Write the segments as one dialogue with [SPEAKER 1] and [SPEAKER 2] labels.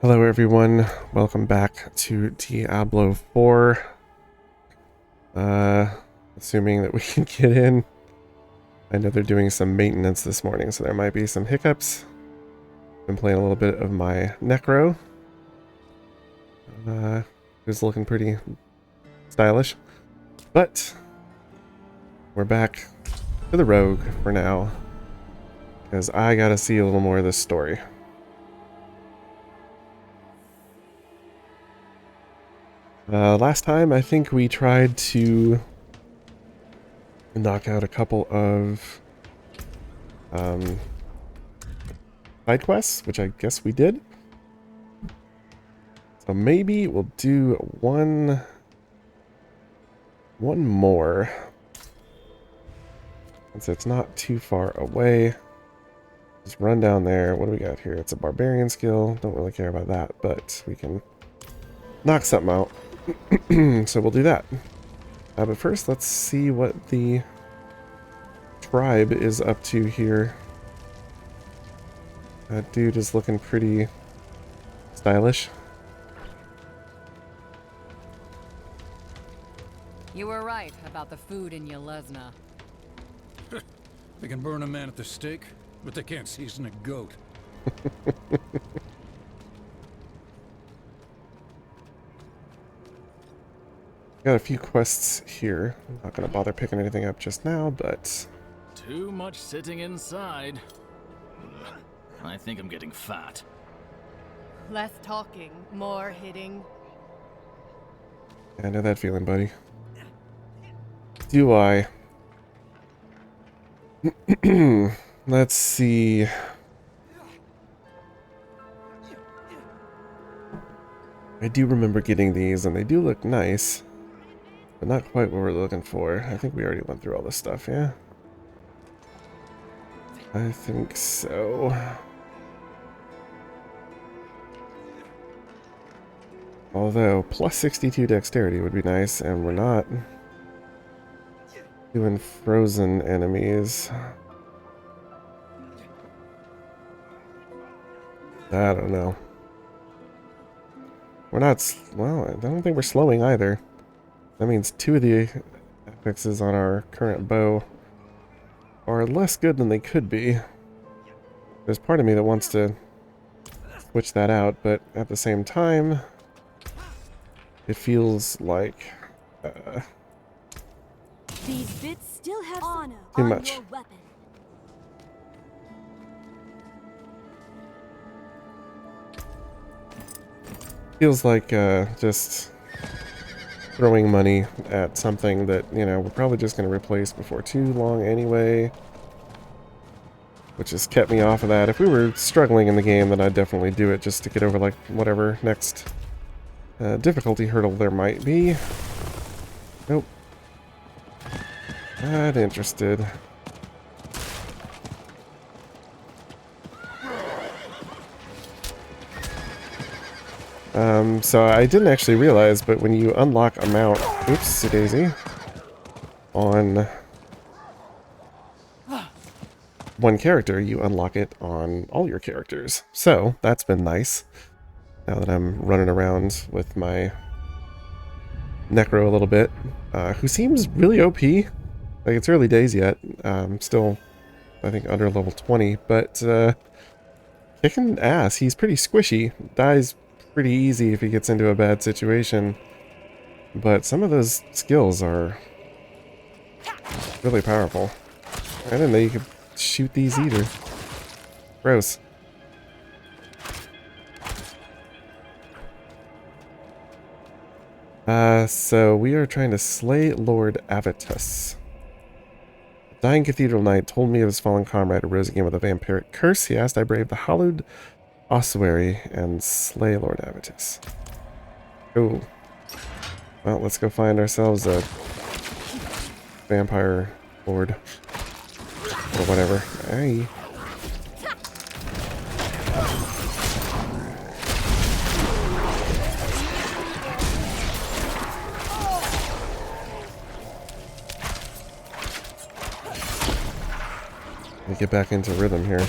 [SPEAKER 1] Hello everyone, welcome back to Diablo 4. Assuming that we can get in. I know they're doing some maintenance this morning, so there might be some hiccups. Been playing a little bit of my Necro. Who's looking pretty stylish. But we're back to the Rogue for now, because I gotta see a little more of this story. Last time, I think we tried to knock out a couple of side quests, which I guess we did. So maybe we'll do one more, since it's not too far away. Just run down there. What do we got here? It's a barbarian skill. Don't really care about that, but we can knock something out. So we'll do that. But first, let's see what the tribe is up to here. That dude is looking pretty stylish.
[SPEAKER 2] You were right about the food in Yelesna.
[SPEAKER 3] They can burn a man at the stake, but they can't season a goat.
[SPEAKER 1] Got a few quests here. I'm not going to bother picking anything up just now, but...
[SPEAKER 4] Too much sitting inside. I think I'm getting fat.
[SPEAKER 5] Less talking, more hitting.
[SPEAKER 1] I know that feeling, buddy. Do I? Let's see. I do remember getting these, and they do look nice. But not quite what we're looking for. I think we already went through all this stuff, yeah? I think so. Although, plus 62 dexterity would be nice, and we're not doing frozen enemies. I don't know. We're not... well, I don't think we're slowing either. That means two of the affixes on our current bow are less good than they could be. There's part of me that wants to switch that out, but at the same time, it feels like
[SPEAKER 6] these bits still have honor
[SPEAKER 1] too
[SPEAKER 6] on
[SPEAKER 1] much.
[SPEAKER 6] Your weapon.
[SPEAKER 1] Feels like just throwing money at something that, you know, we're probably just going to replace before too long anyway. Which has kept me off of that. If we were struggling in the game, then I'd definitely do it just to get over, like, whatever next difficulty hurdle there might be. Nope. Not interested. So I didn't actually realize, but when you unlock a mount, oops, daisy, on one character, you unlock it on all your characters. So that's been nice. Now that I'm running around with my Necro a little bit, who seems really OP. Like, it's early days yet. Still, I think, under level 20, but kicking ass. He's pretty squishy. Dies pretty easy if he gets into a bad situation. But some of those skills are really powerful. I didn't know you could shoot these either. Gross. So we are trying to slay Lord Avitus. The dying cathedral knight told me of his fallen comrade who rose again with a vampiric curse. He asked I brave the hallowed Ossuary and slay Lord Avitus. Oh. Well, let's go find ourselves a vampire lord. Or whatever. Hey. Let me get back into rhythm here.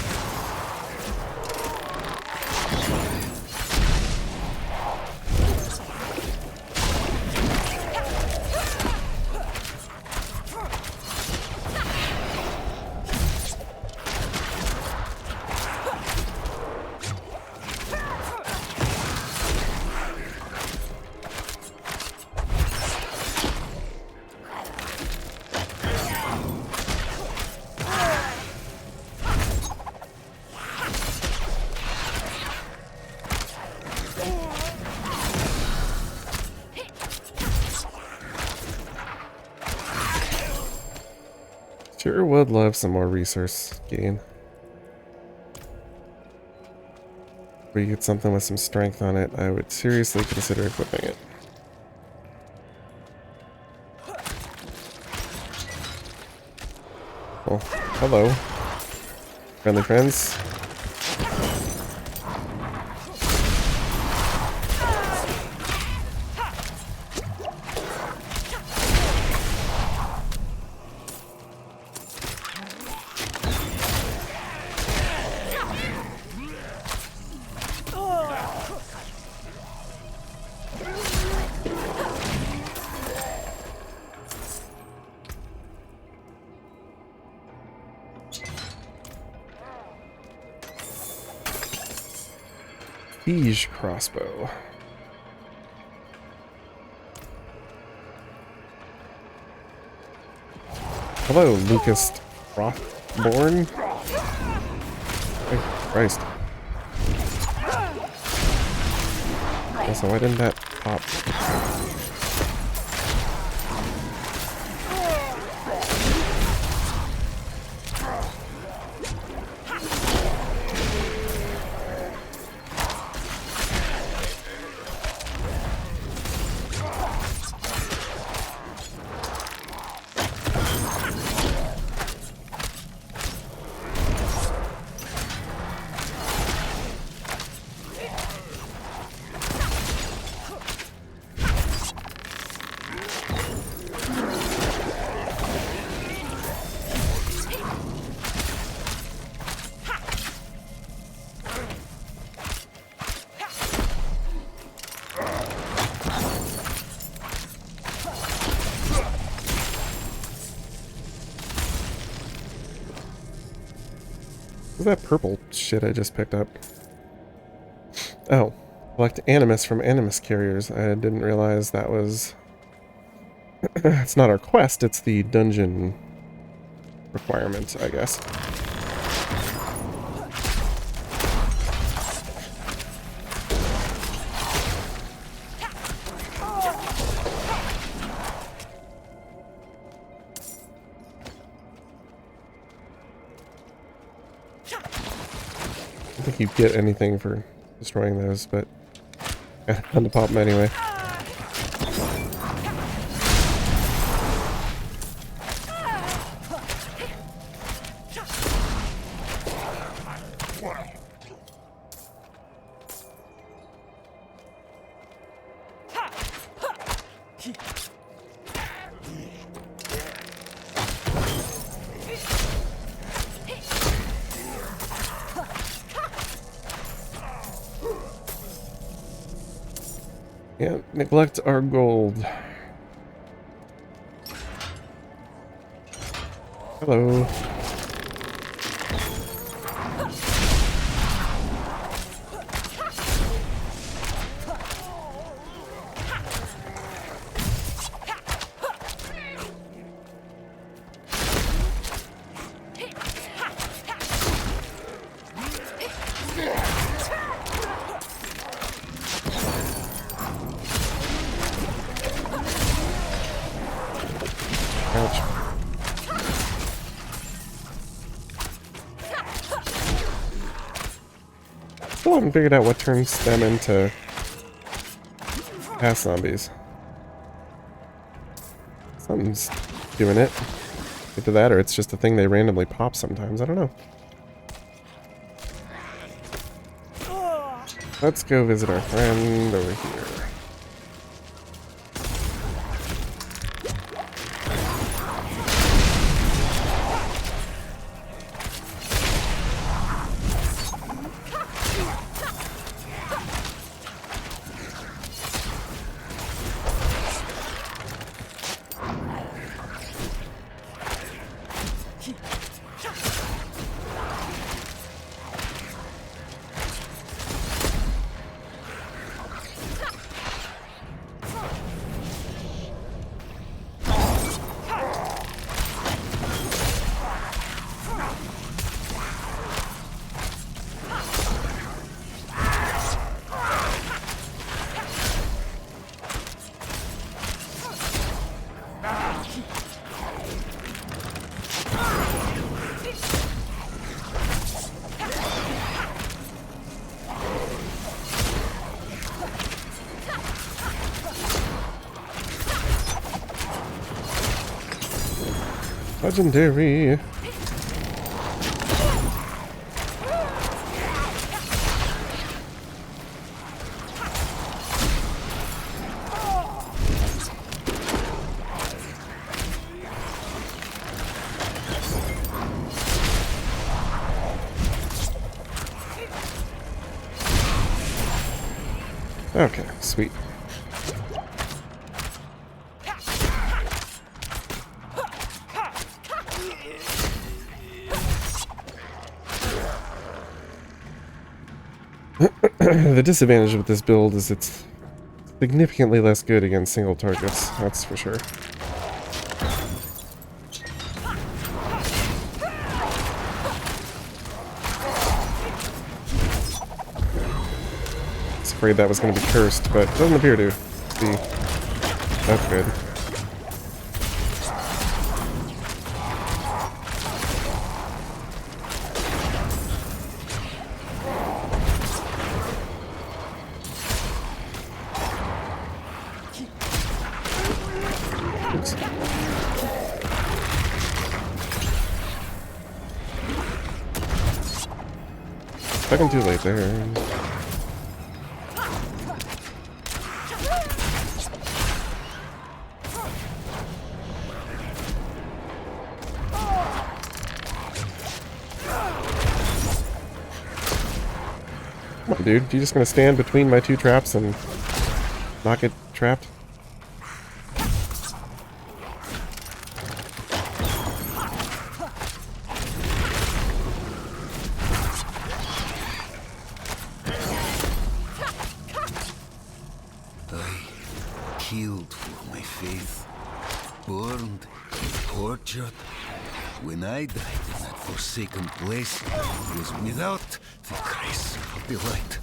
[SPEAKER 1] Sure would love some more resource gain. Where you get something with some strength on it, I would seriously consider equipping it. Oh, hello. Friendly friends. Siege crossbow. Hello, Lucas Rothborn. Oh, Christ. Also, why didn't that pop? What's that purple shit I just picked up? Oh, collect animus from animus carriers. I didn't realize that was... It's not our quest, it's the dungeon requirement, I guess. I don't think you get anything for destroying those, but kind of fun to pop them anyway. Yeah, neglect our gold. Hello. Still haven't figured out what turns them into past zombies. Something's doing it. Either that or it's just a thing they randomly pop sometimes. I don't know. Let's go visit our friend over here. Legendary. Okay, sweet. The disadvantage with this build is it's significantly less good against single targets, that's for sure. I was afraid that was going to be cursed, but it doesn't appear to be. That's good. Oops. Second too late there. Come on, dude. You just gonna stand between my two traps and not get trapped?
[SPEAKER 7] Killed for my faith, burned, tortured. When I died in that forsaken place, it was without the grace of the light.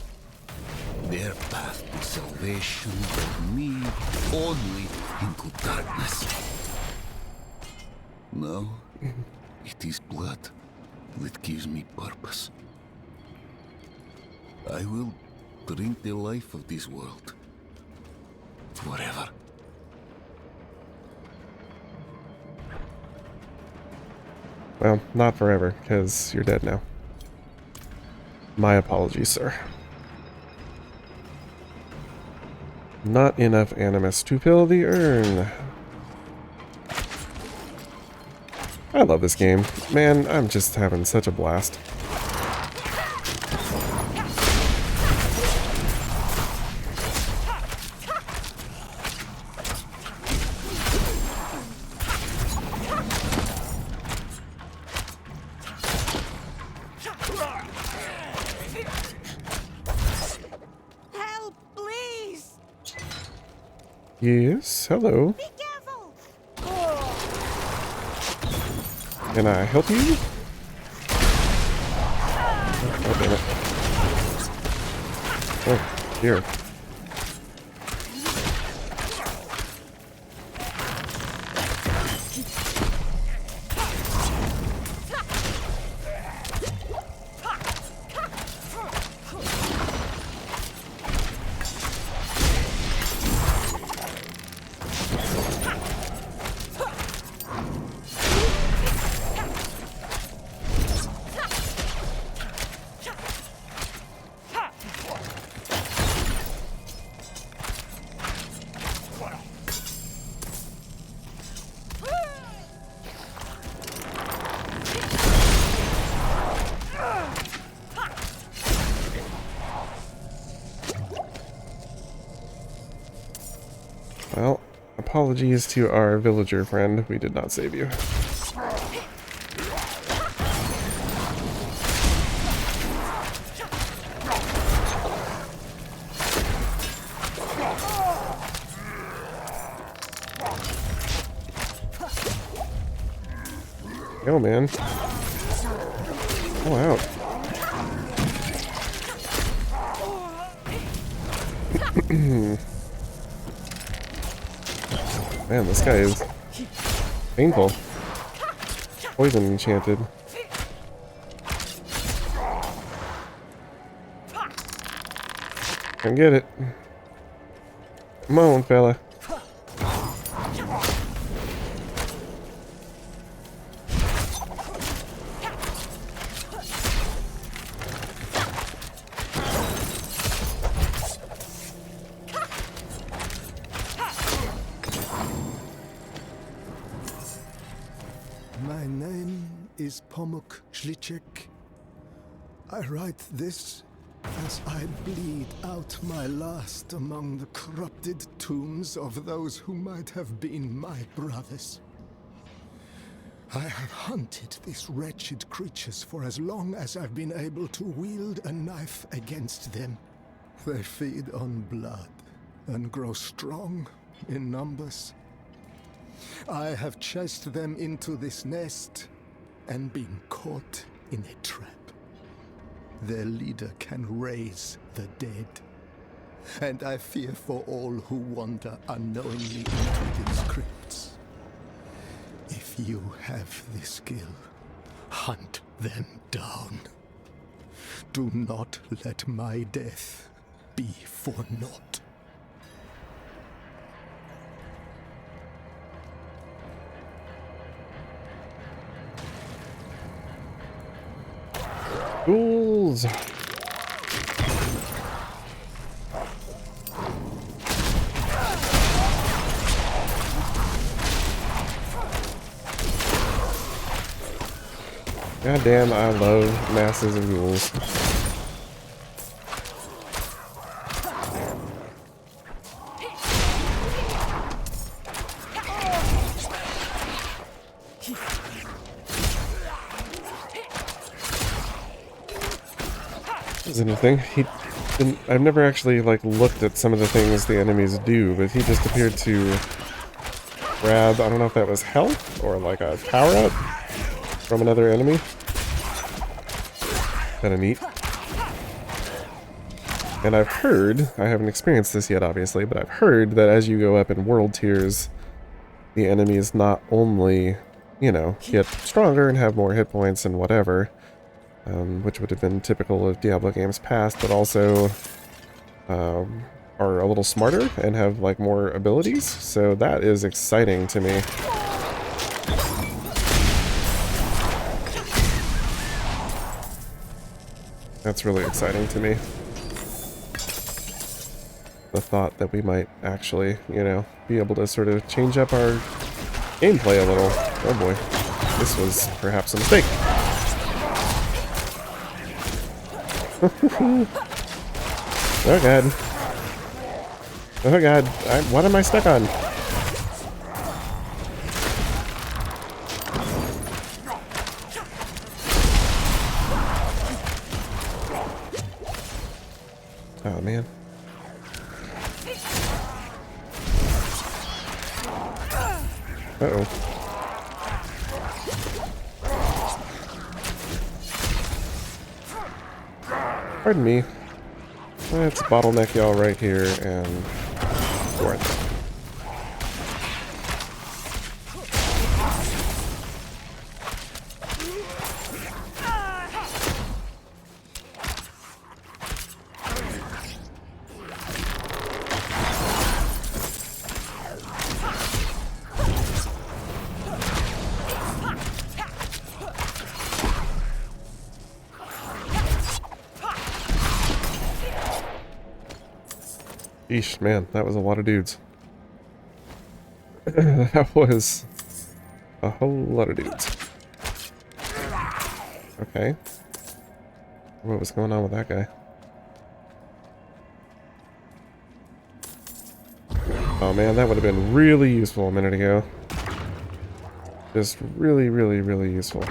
[SPEAKER 7] Their path to salvation led me only into darkness. Now, it is blood that gives me purpose. I will drink the life of this world. Forever.
[SPEAKER 1] Well, not forever, because you're dead now. My apologies, sir. Not enough animus to fill the urn. I love this game. Man, I'm just having such a blast.
[SPEAKER 6] Help, please!
[SPEAKER 1] Yes, hello.
[SPEAKER 6] Be careful!
[SPEAKER 1] Can I help you? Oh, damn it. Oh, dear. Well, apologies to our villager friend. We did not save you. Go, man. Go out. Man, this guy is painful. Poison enchanted. Can get it. Come on, fella.
[SPEAKER 8] is Pomuk Shlicek. I write this as I bleed out my last among the corrupted tombs of those who might have been my brothers. I have hunted these wretched creatures for as long as I've been able to wield a knife against them. They feed on blood and grow strong in numbers. I have chased them into this nest and been caught in a trap. Their leader can raise the dead, and I fear for all who wander unknowingly into these crypts. If you have the skill, hunt them down. Do not let my death be for naught.
[SPEAKER 1] Ghouls! God damn, I love masses of ghouls. This is interesting. I've never actually like looked at some of the things the enemies do, but he just appeared to grab, I don't know if that was health or like a power up from another enemy. Kinda neat. And I've heard, I haven't experienced this yet obviously, but I've heard that as you go up in world tiers, the enemies not only, you know, get stronger and have more hit points and whatever, which would have been typical of Diablo games past, but also are a little smarter and have like more abilities, so that is exciting to me. That's really exciting to me. The thought that we might actually, you know, be able to sort of change up our gameplay a little. Oh boy, this was perhaps a mistake. Oh god. Oh god, what am I stuck on? Oh man. Uh-oh. Pardon me. Let's bottleneck y'all right here and forth. Eesh, man, that was a lot of dudes. That was a whole lot of dudes. Okay. What was going on with that guy? Oh man, that would have been really useful a minute ago. Just really, really, really useful.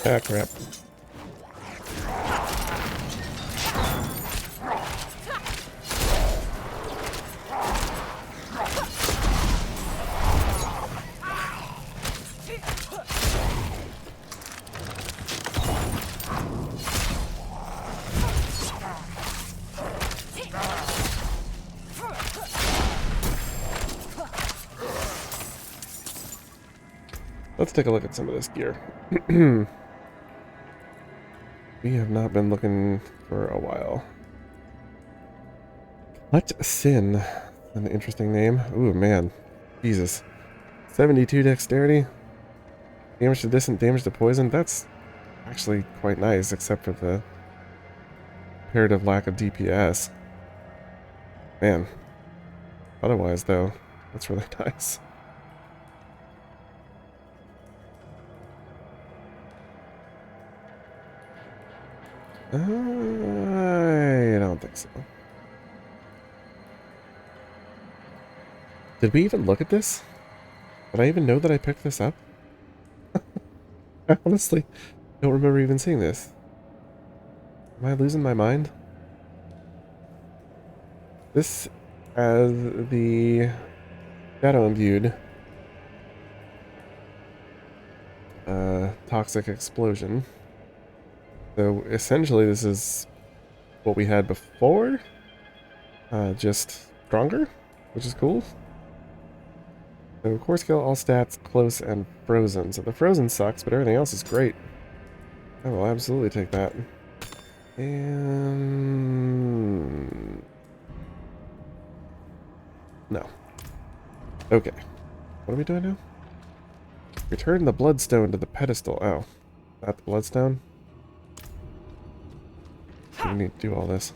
[SPEAKER 1] Ah, crap. Let's take a look at some of this gear. We have not been looking for a while. What Sin? An interesting name. Ooh, man. Jesus. 72 dexterity. Damage to distant, damage to poison. That's actually quite nice, except for the comparative lack of DPS. Man. Otherwise, though, that's really nice. I don't think so. Did we even look at this? Did I even know that I picked this up? I honestly don't remember even seeing this. Am I losing my mind? This has the shadow imbued toxic explosion. So essentially this is what we had before, just stronger, which is cool. So core skill, all stats, close, and frozen. So the frozen sucks, but everything else is great. I will absolutely take that. And... no. Okay. What are we doing now? Return the bloodstone to the pedestal. Oh. Not the bloodstone? We need to do all this.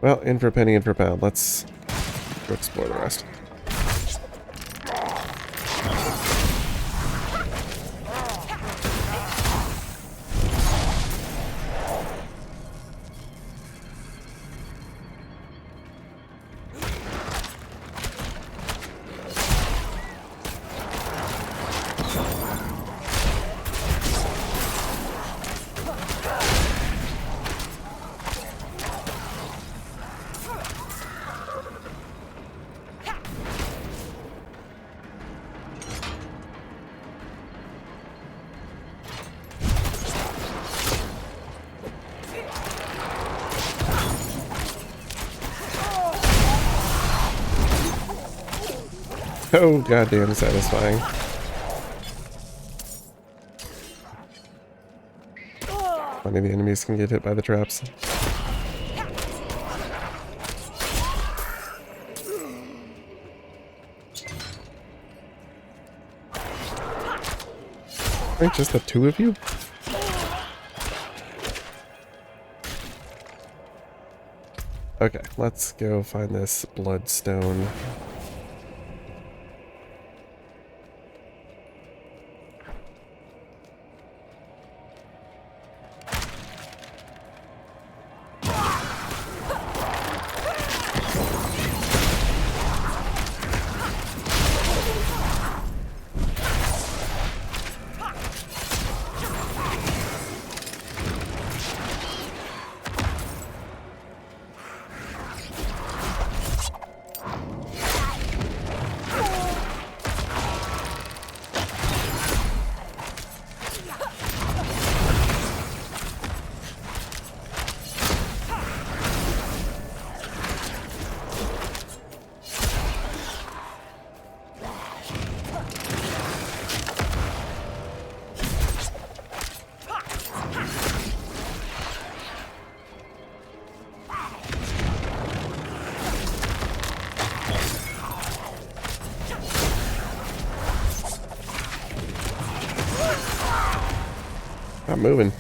[SPEAKER 1] Well, in for a penny, in for a pound. Let's go explore the rest. Oh, goddamn satisfying. Funny the enemies can get hit by the traps. Wait, just the two of you? Okay, let's go find this bloodstone. Not moving.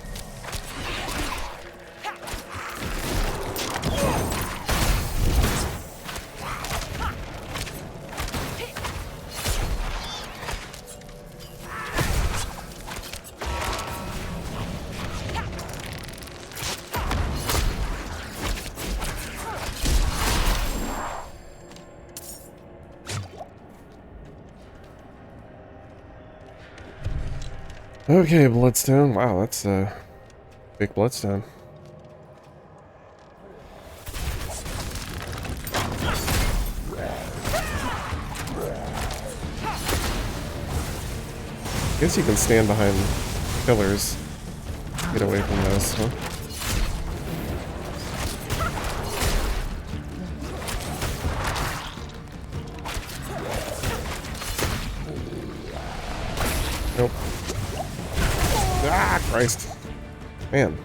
[SPEAKER 1] Okay, bloodstone. Wow, that's a big bloodstone. I guess you can stand behind pillars. Get away from those, huh? Nope. Ah, Christ. Man.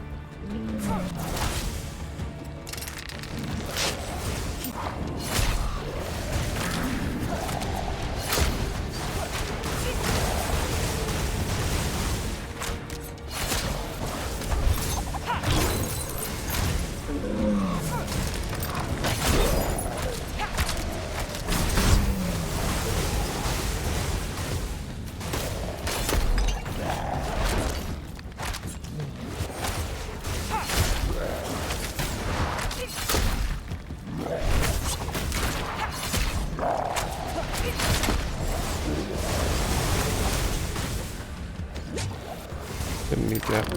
[SPEAKER 1] Didn't need that.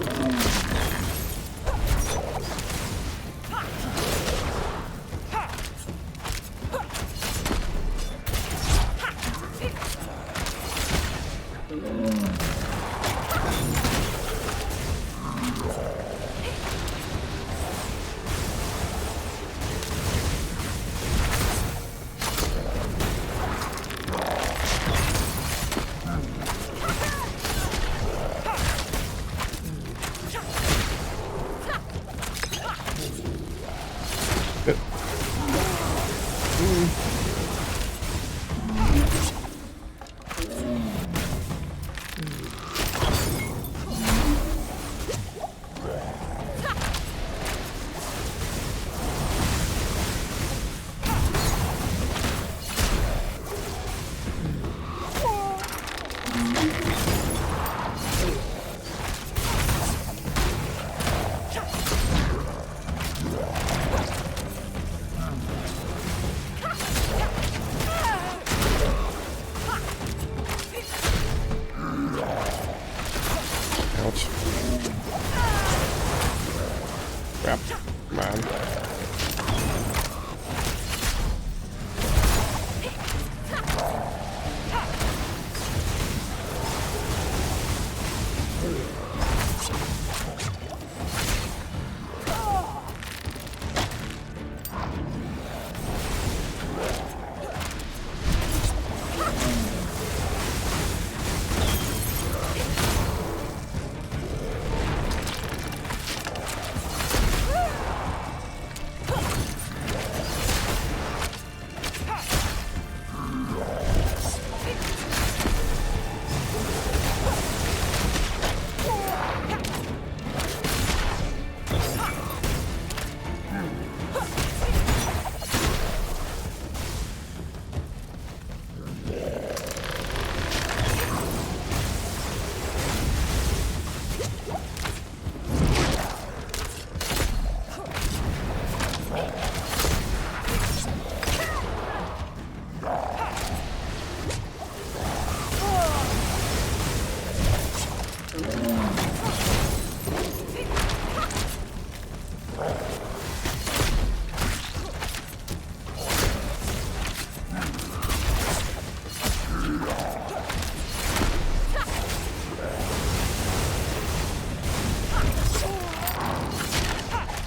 [SPEAKER 1] Good. Ouch. Crap. Come on.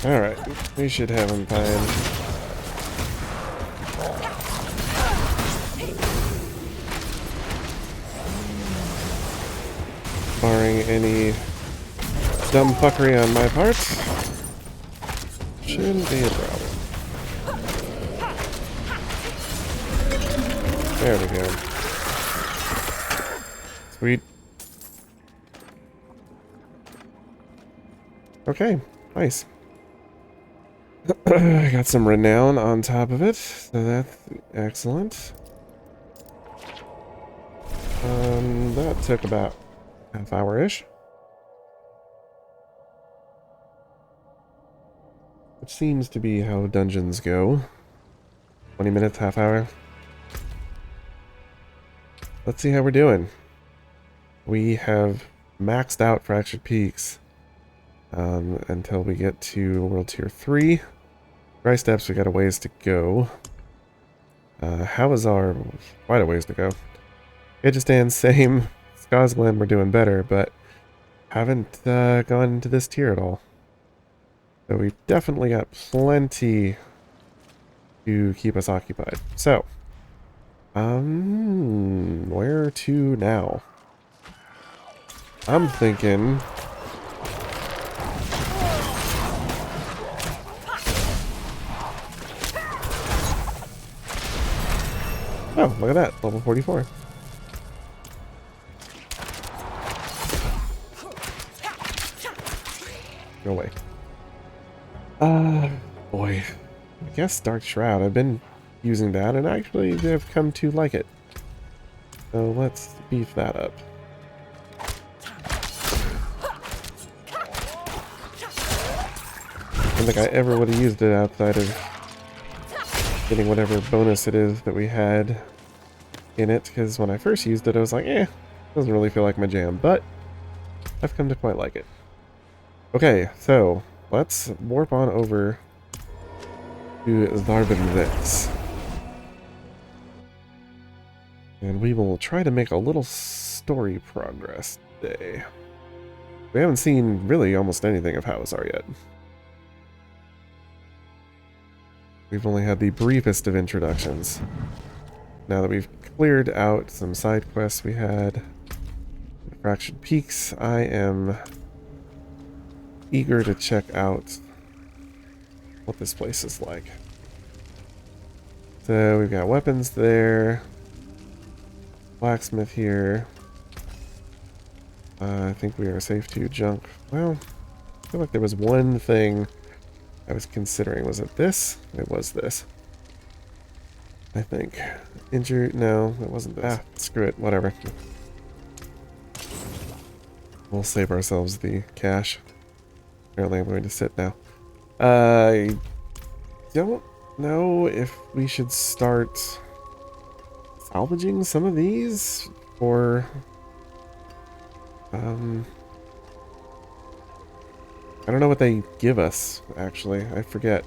[SPEAKER 1] Alright, we should have him fine. Barring any dumb fuckery on my part, shouldn't be a problem. There we go. Sweet. Okay, nice. I got some renown on top of it, so that's excellent. That took about half hour-ish. Which seems to be how dungeons go. 20 minutes, half hour. Let's see how we're doing. We have maxed out Fractured Peaks until we get to World Tier 3. Dry Steps, we got a ways to go. Hawezar, quite a ways to go. Kyrgyzstan, same. Skazglen, we're doing better, but haven't gone into this tier at all. So we definitely got plenty to keep us occupied. So, where to now? I'm thinking... Oh, look at that. Level 44. Go away. Boy. I guess Dark Shroud. I've been using that and actually have come to like it. So let's beef that up. I don't think I ever would have used it outside of getting whatever bonus it is that we had in it, because when I first used it I was like, doesn't really feel like my jam, but I've come to quite like it. Okay, so let's warp on over to Zarbinzet. And we will try to make a little story progress today. We haven't seen really almost anything of Hawezar yet. We've only had the briefest of introductions. Now that we've cleared out some side quests we had, Fractured Peaks, I am eager to check out what this place is like. So we've got weapons there, blacksmith here. I think we are safe to junk. Well, I feel like there was one thing I was considering. Was it this? It was this. I think. Injured? No, it wasn't this. Screw it. Whatever. We'll save ourselves the cash. Apparently I'm going to sit now. I don't know if we should start salvaging some of these, or I don't know what they give us, actually. I forget.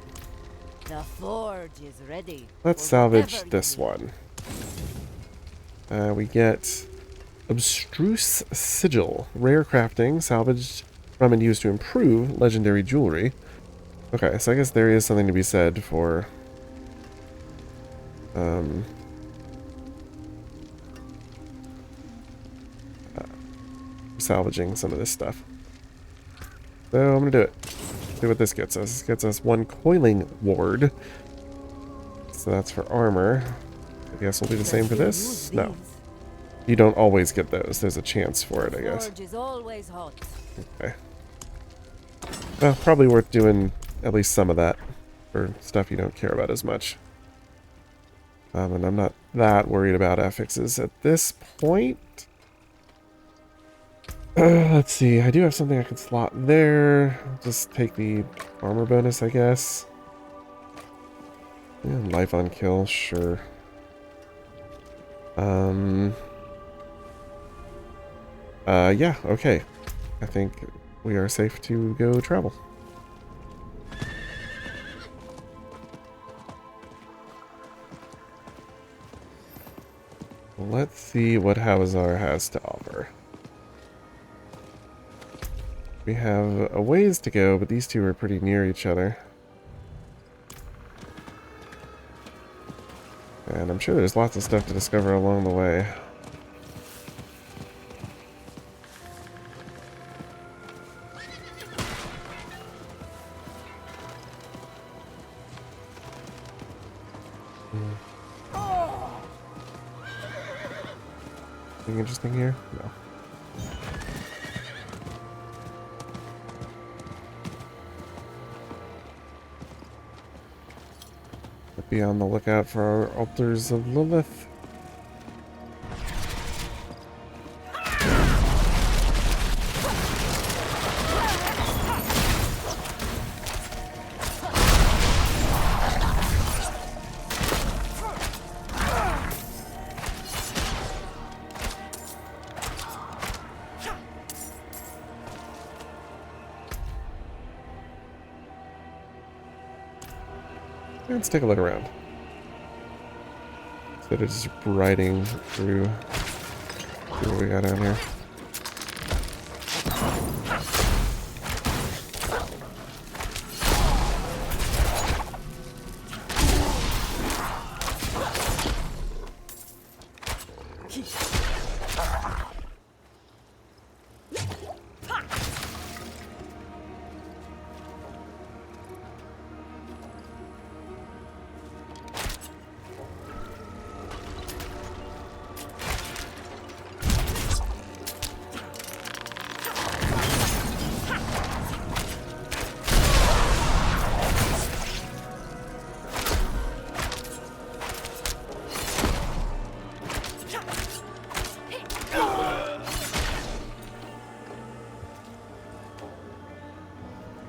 [SPEAKER 6] The forge is ready.
[SPEAKER 1] Let's salvage this one. We get Abstruse Sigil. Rare crafting, salvaged from and used to improve legendary jewelry. Okay, so I guess there is something to be said for salvaging some of this stuff. So I'm gonna do it. See what this gets us. This gets us 1 coiling ward. So that's for armor. I guess we'll do the same for this. No. You don't always get those. There's a chance for it, I guess.
[SPEAKER 6] Forge is always hot.
[SPEAKER 1] Okay. Well, probably worth doing at least some of that for stuff you don't care about as much. And I'm not that worried about affixes at this point. Let's see. I do have something I can slot there. Just take the armor bonus, I guess. Yeah, life on kill, sure. Yeah, okay. I think we are safe to go travel. Let's see what Hawezar has to offer. We have a ways to go, but these two are pretty near each other. And I'm sure there's lots of stuff to discover along the way. Anything interesting here? No. Be on the lookout for our altars of Lilith. Let's take a look around. Instead of just riding through what we got down here.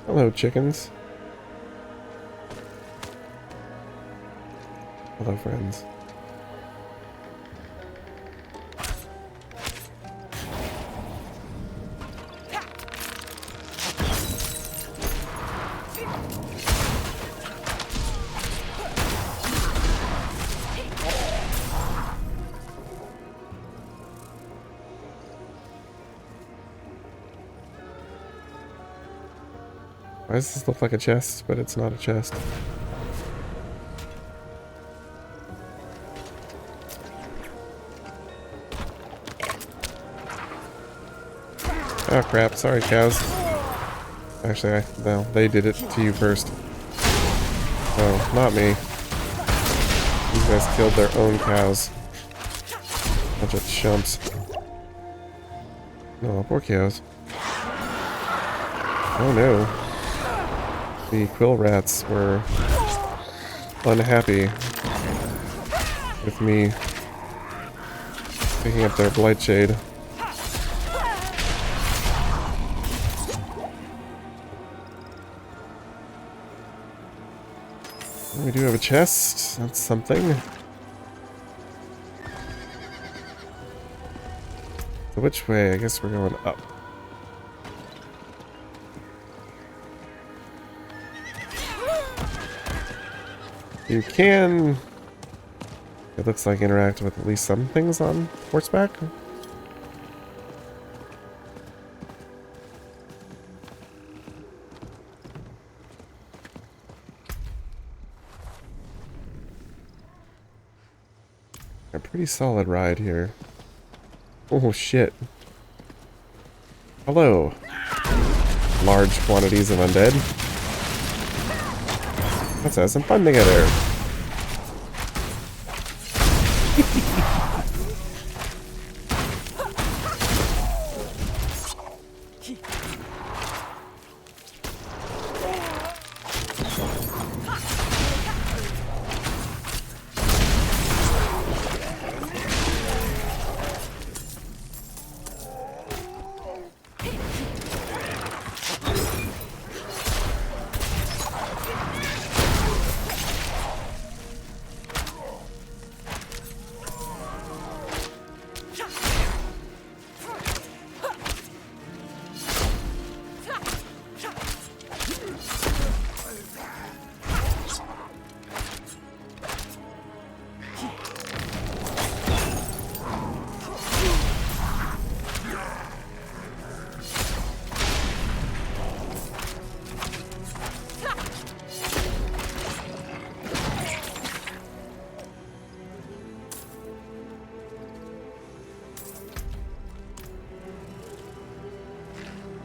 [SPEAKER 1] Hello, chickens. Hello, friends. Why does this look like a chest, but it's not a chest? Oh crap, sorry cows. Actually, no, they did it to you first. Oh, not me. These guys killed their own cows. Bunch of chumps. No, poor cows. Oh no. The quill rats were unhappy with me picking up their blightshade. We do have a chest. That's something. So which way? I guess we're going up. You can, it looks like, interact with at least some things on horseback. A pretty solid ride here. Oh shit. Hello. Large quantities of undead. Let's have some fun together.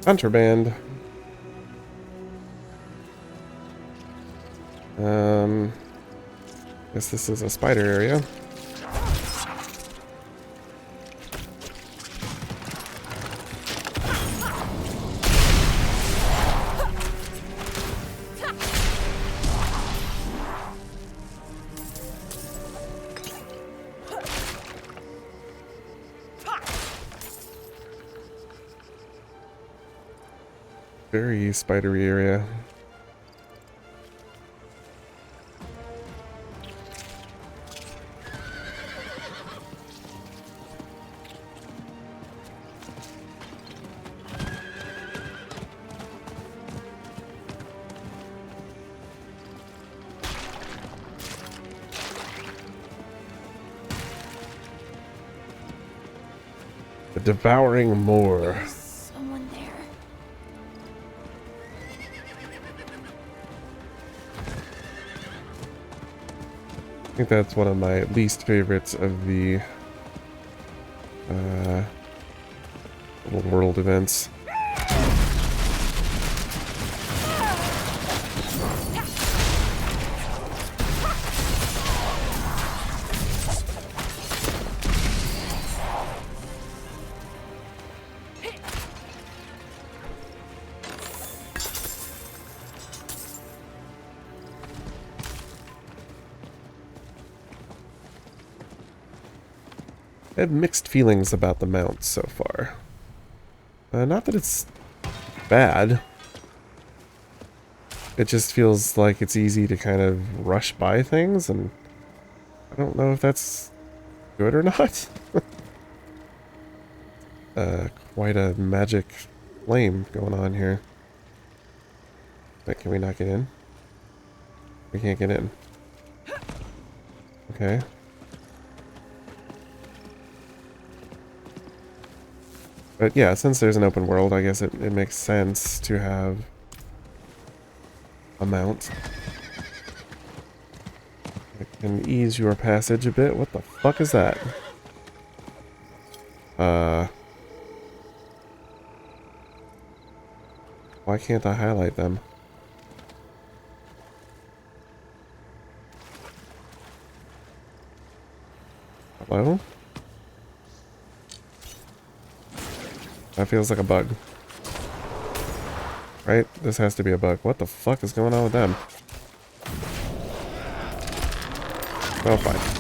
[SPEAKER 1] Contraband. Guess this is a spider area. Very spidery area. devouring more.
[SPEAKER 6] Someone there.
[SPEAKER 1] I think that's one of my least favorites of the little world events. I have mixed feelings about the mount so far. Not that it's bad. It just feels like it's easy to kind of rush by things, and I don't know if that's good or not. Quite a magic flame going on here. But can we not get in? We can't get in. Okay. But yeah, since there's an open world, I guess it makes sense to have a mount. It can ease your passage a bit. What the fuck is that? Why can't I highlight them? Hello? That feels like a bug. Right? This has to be a bug. What the fuck is going on with them? Oh, fine.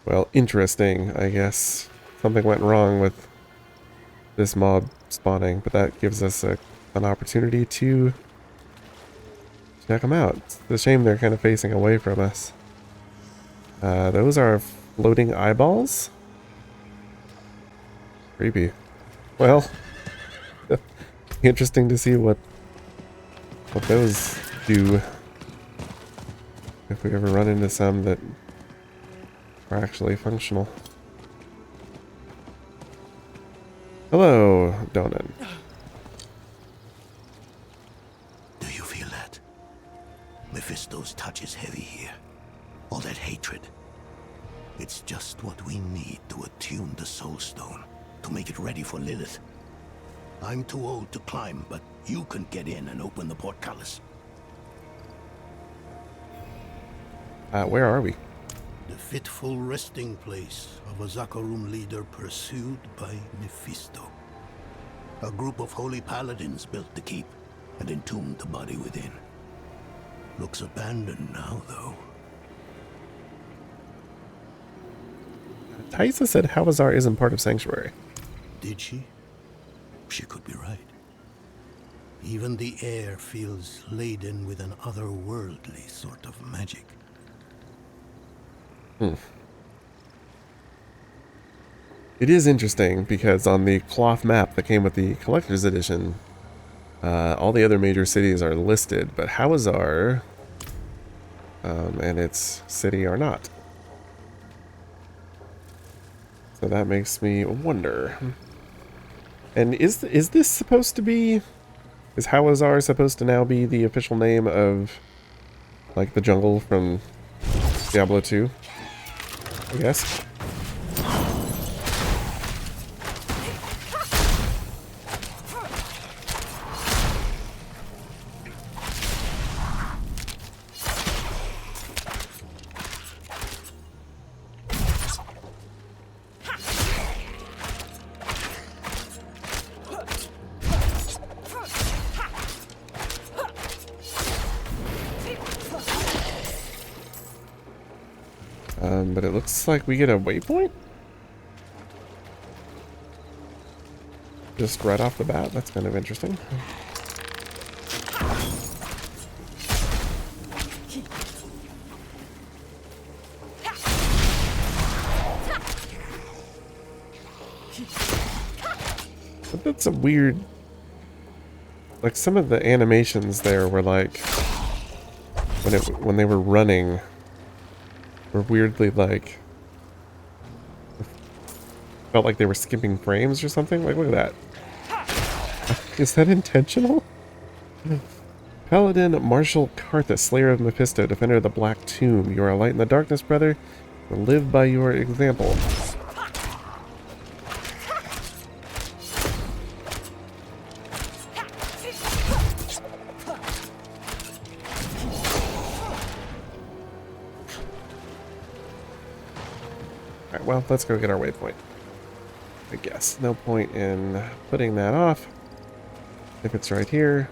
[SPEAKER 1] Well, interesting, I guess. Something went wrong with this mob spawning, but that gives us an opportunity to check them out. It's a shame they're kind of facing away from us. Those are floating eyeballs? Creepy. Well, interesting to see what those do. If we ever run into some that are actually functional. Hello, Donan.
[SPEAKER 7] Do you feel that? Mephisto's touch is heavy here. All that hatred. It's just what we need to attune the Soul Stone, to make it ready for Lilith. I'm too old to climb, but you can get in and open the portcullis.
[SPEAKER 1] Where are we?
[SPEAKER 7] The fitful resting place of a Zakarum leader pursued by Mephisto. A group of holy paladins built the keep and entombed the body within. Looks abandoned now, though.
[SPEAKER 1] Taissa said Hawezar isn't part of Sanctuary.
[SPEAKER 7] Did she? She could be right. Even the air feels laden with an otherworldly sort of magic.
[SPEAKER 1] It is interesting because on the cloth map that came with the collector's edition, all the other major cities are listed, but Hawezar and its city are not. So that makes me wonder. And is this supposed to be? Is Hawezar supposed to now be the official name of, like, the jungle from Diablo 2? I guess. But it looks like we get a waypoint? Just right off the bat, that's kind of interesting. But that's a weird... Like, some of the animations there were like... When they were running... were weirdly like... Felt like they were skipping frames or something. Like, look at that. Is that intentional? Paladin Marshal Karthus, Slayer of Mephisto, Defender of the Black Tomb. You are a light in the darkness, brother. Live by your example. Alright, well, let's go get our waypoint. I guess. No point in putting that off. If it's right here.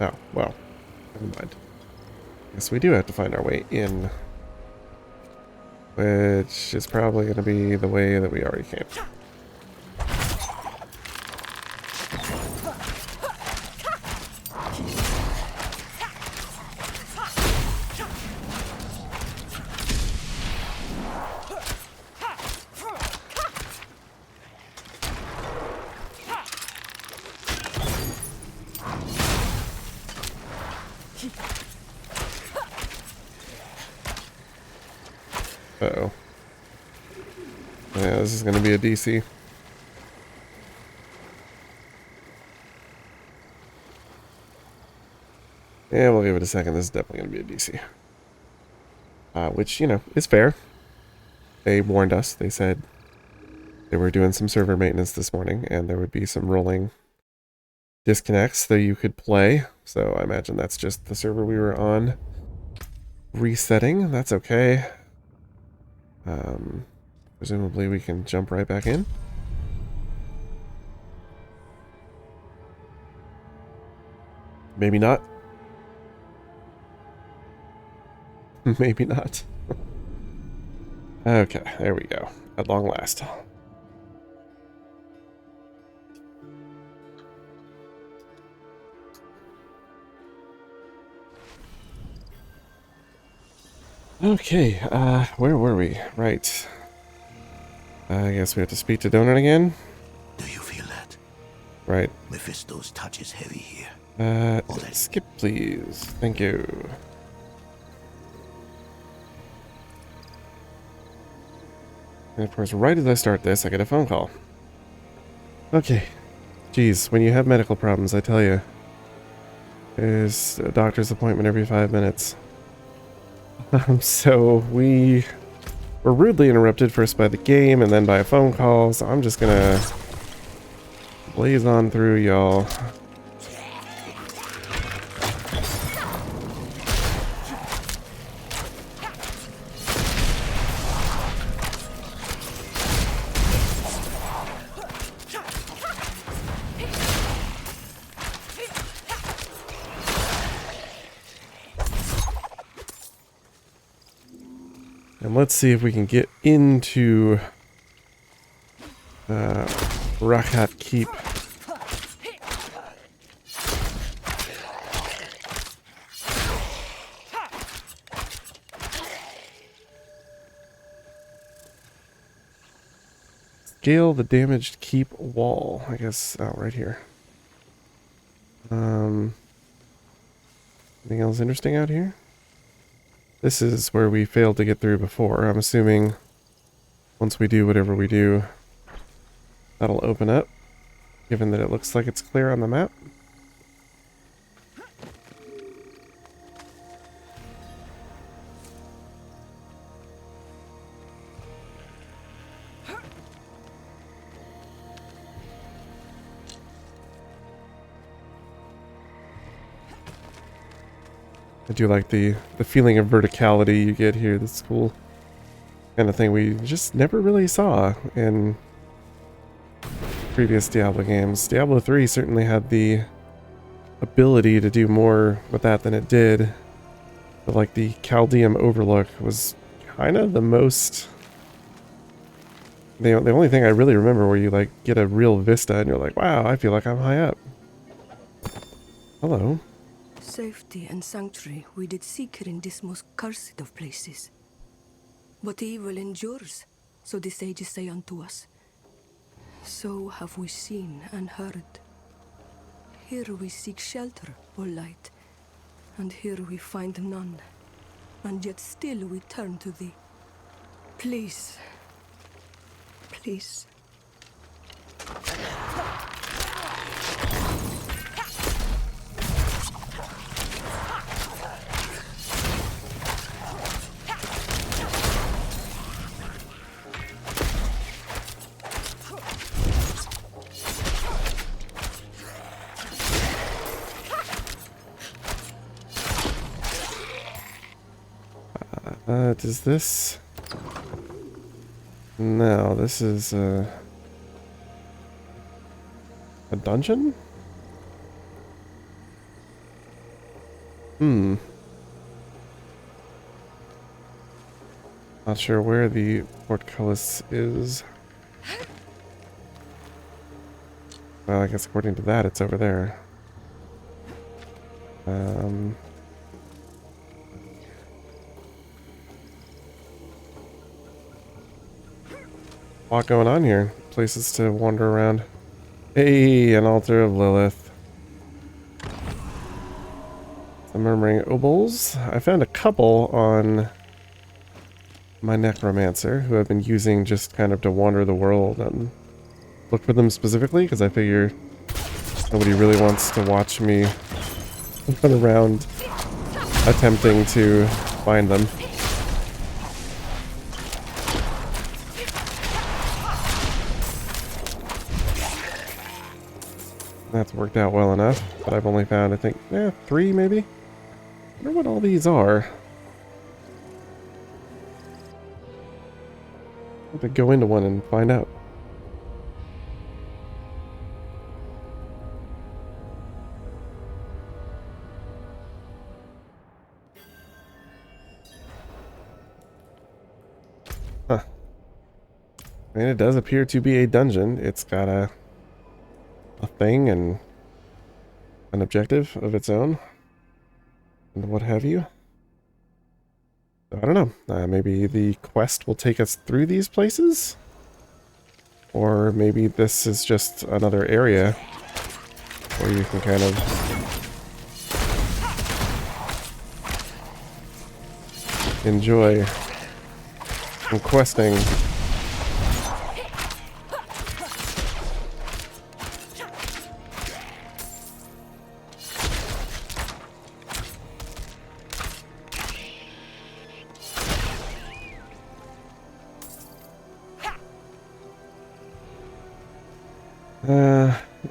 [SPEAKER 1] Oh, well. Never mind. Guess we do have to find our way in. Which is probably going to be the way that we already came. Uh-oh. Yeah, this is going to be a DC. Yeah, we'll give it a second. This is definitely going to be a DC. Which, you know, is fair. They warned us. They said they were doing some server maintenance this morning, and there would be some rolling disconnects that you could play. So I imagine that's just the server we were on resetting. That's okay. Presumably we can jump right back in. Maybe not. Maybe not. Okay, there we go. At long last. Okay, where were we? Right. I guess we have to speak to Donan again.
[SPEAKER 7] Do you feel that?
[SPEAKER 1] Right.
[SPEAKER 7] Mephisto's touch is heavy here.
[SPEAKER 1] Skip please. Thank you. And of course, right as I start this, I get a phone call. Okay. Jeez, when you have medical problems, I tell you. There's a doctor's appointment every 5 minutes. So we were rudely interrupted first by the game and then by a phone call, so I'm just gonna blaze on through, y'all. And let's see if we can get into Rakhat Keep. Scale the damaged keep wall. I guess, oh, right here. Anything else interesting out here? This is where we failed to get through before. I'm assuming once we do whatever we do, that'll open up, given that it looks like it's clear on the map. I do like the feeling of verticality you get here. That's cool. Kind of thing we just never really saw in previous Diablo games. Diablo 3 certainly had the ability to do more with that than it did. But like the Chaldean Overlook was kind of the most... The only thing I really remember where you like get a real vista and you're like, wow, I feel like I'm high up. Hello.
[SPEAKER 9] Safety and sanctuary we did seek in this most cursed of places. But evil endures, so the sages say unto us. So have we seen and heard. Here we seek shelter, O light, and here we find none. And yet still we turn to thee. Please. Please.
[SPEAKER 1] Does this? No, this is a dungeon? Not sure where the portcullis is. Well, I guess according to that, it's over there. A lot going on here. Places to wander around. Hey, an altar of Lilith. Some murmuring obols. I found a couple on my necromancer who I've been using just kind of to wander the world and look for them specifically because I figure nobody really wants to watch me run around attempting to find them. That's worked out well enough, but I've only found, I think, 3 maybe? I wonder what all these are. I have to go into one and find out. Huh. I mean, it does appear to be a dungeon. It's got a thing and an objective of its own and what have you. I don't know. Maybe the quest will take us through these places? Or maybe this is just another area where you can kind of enjoy some questing.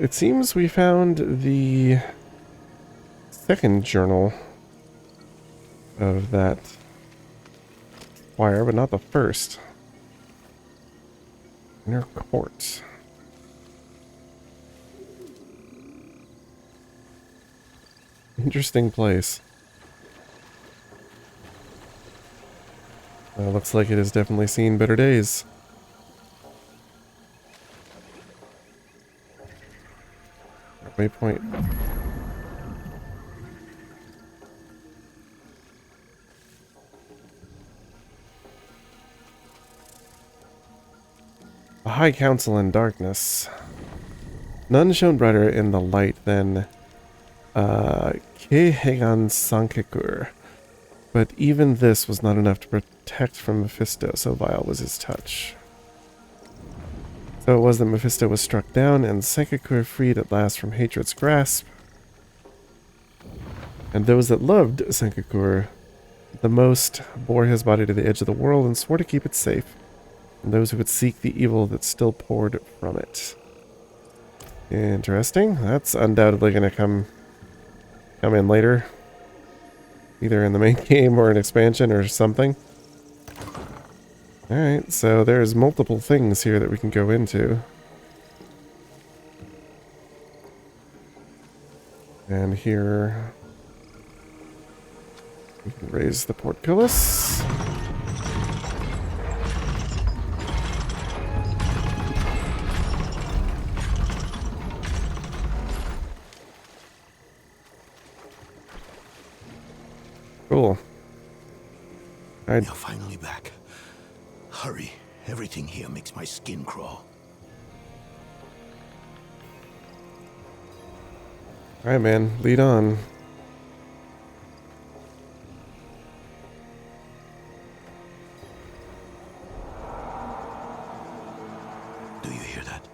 [SPEAKER 1] It seems we found the second journal of that wire, but not the first. Inner court. Interesting place. Looks like it has definitely seen better days. Waypoint. A high council in darkness. None shone brighter in the light than Kehegan Sankekur. But even this was not enough to protect from Mephisto, so vile was his touch. So it was that Mephisto was struck down, and Sankekur freed at last from hatred's grasp. And those that loved Sankekur the most bore his body to the edge of the world and swore to keep it safe, and those who would seek the evil that still poured from it. Interesting. That's undoubtedly going to come in later. Either in the main game or an expansion or something. Alright, so there's multiple things here that we can go into. And here we can raise the portcullis. Alright.
[SPEAKER 7] You're finally back. Hurry. Everything here makes my skin crawl.
[SPEAKER 1] Alright, man. Lead on.
[SPEAKER 7] Do you hear that?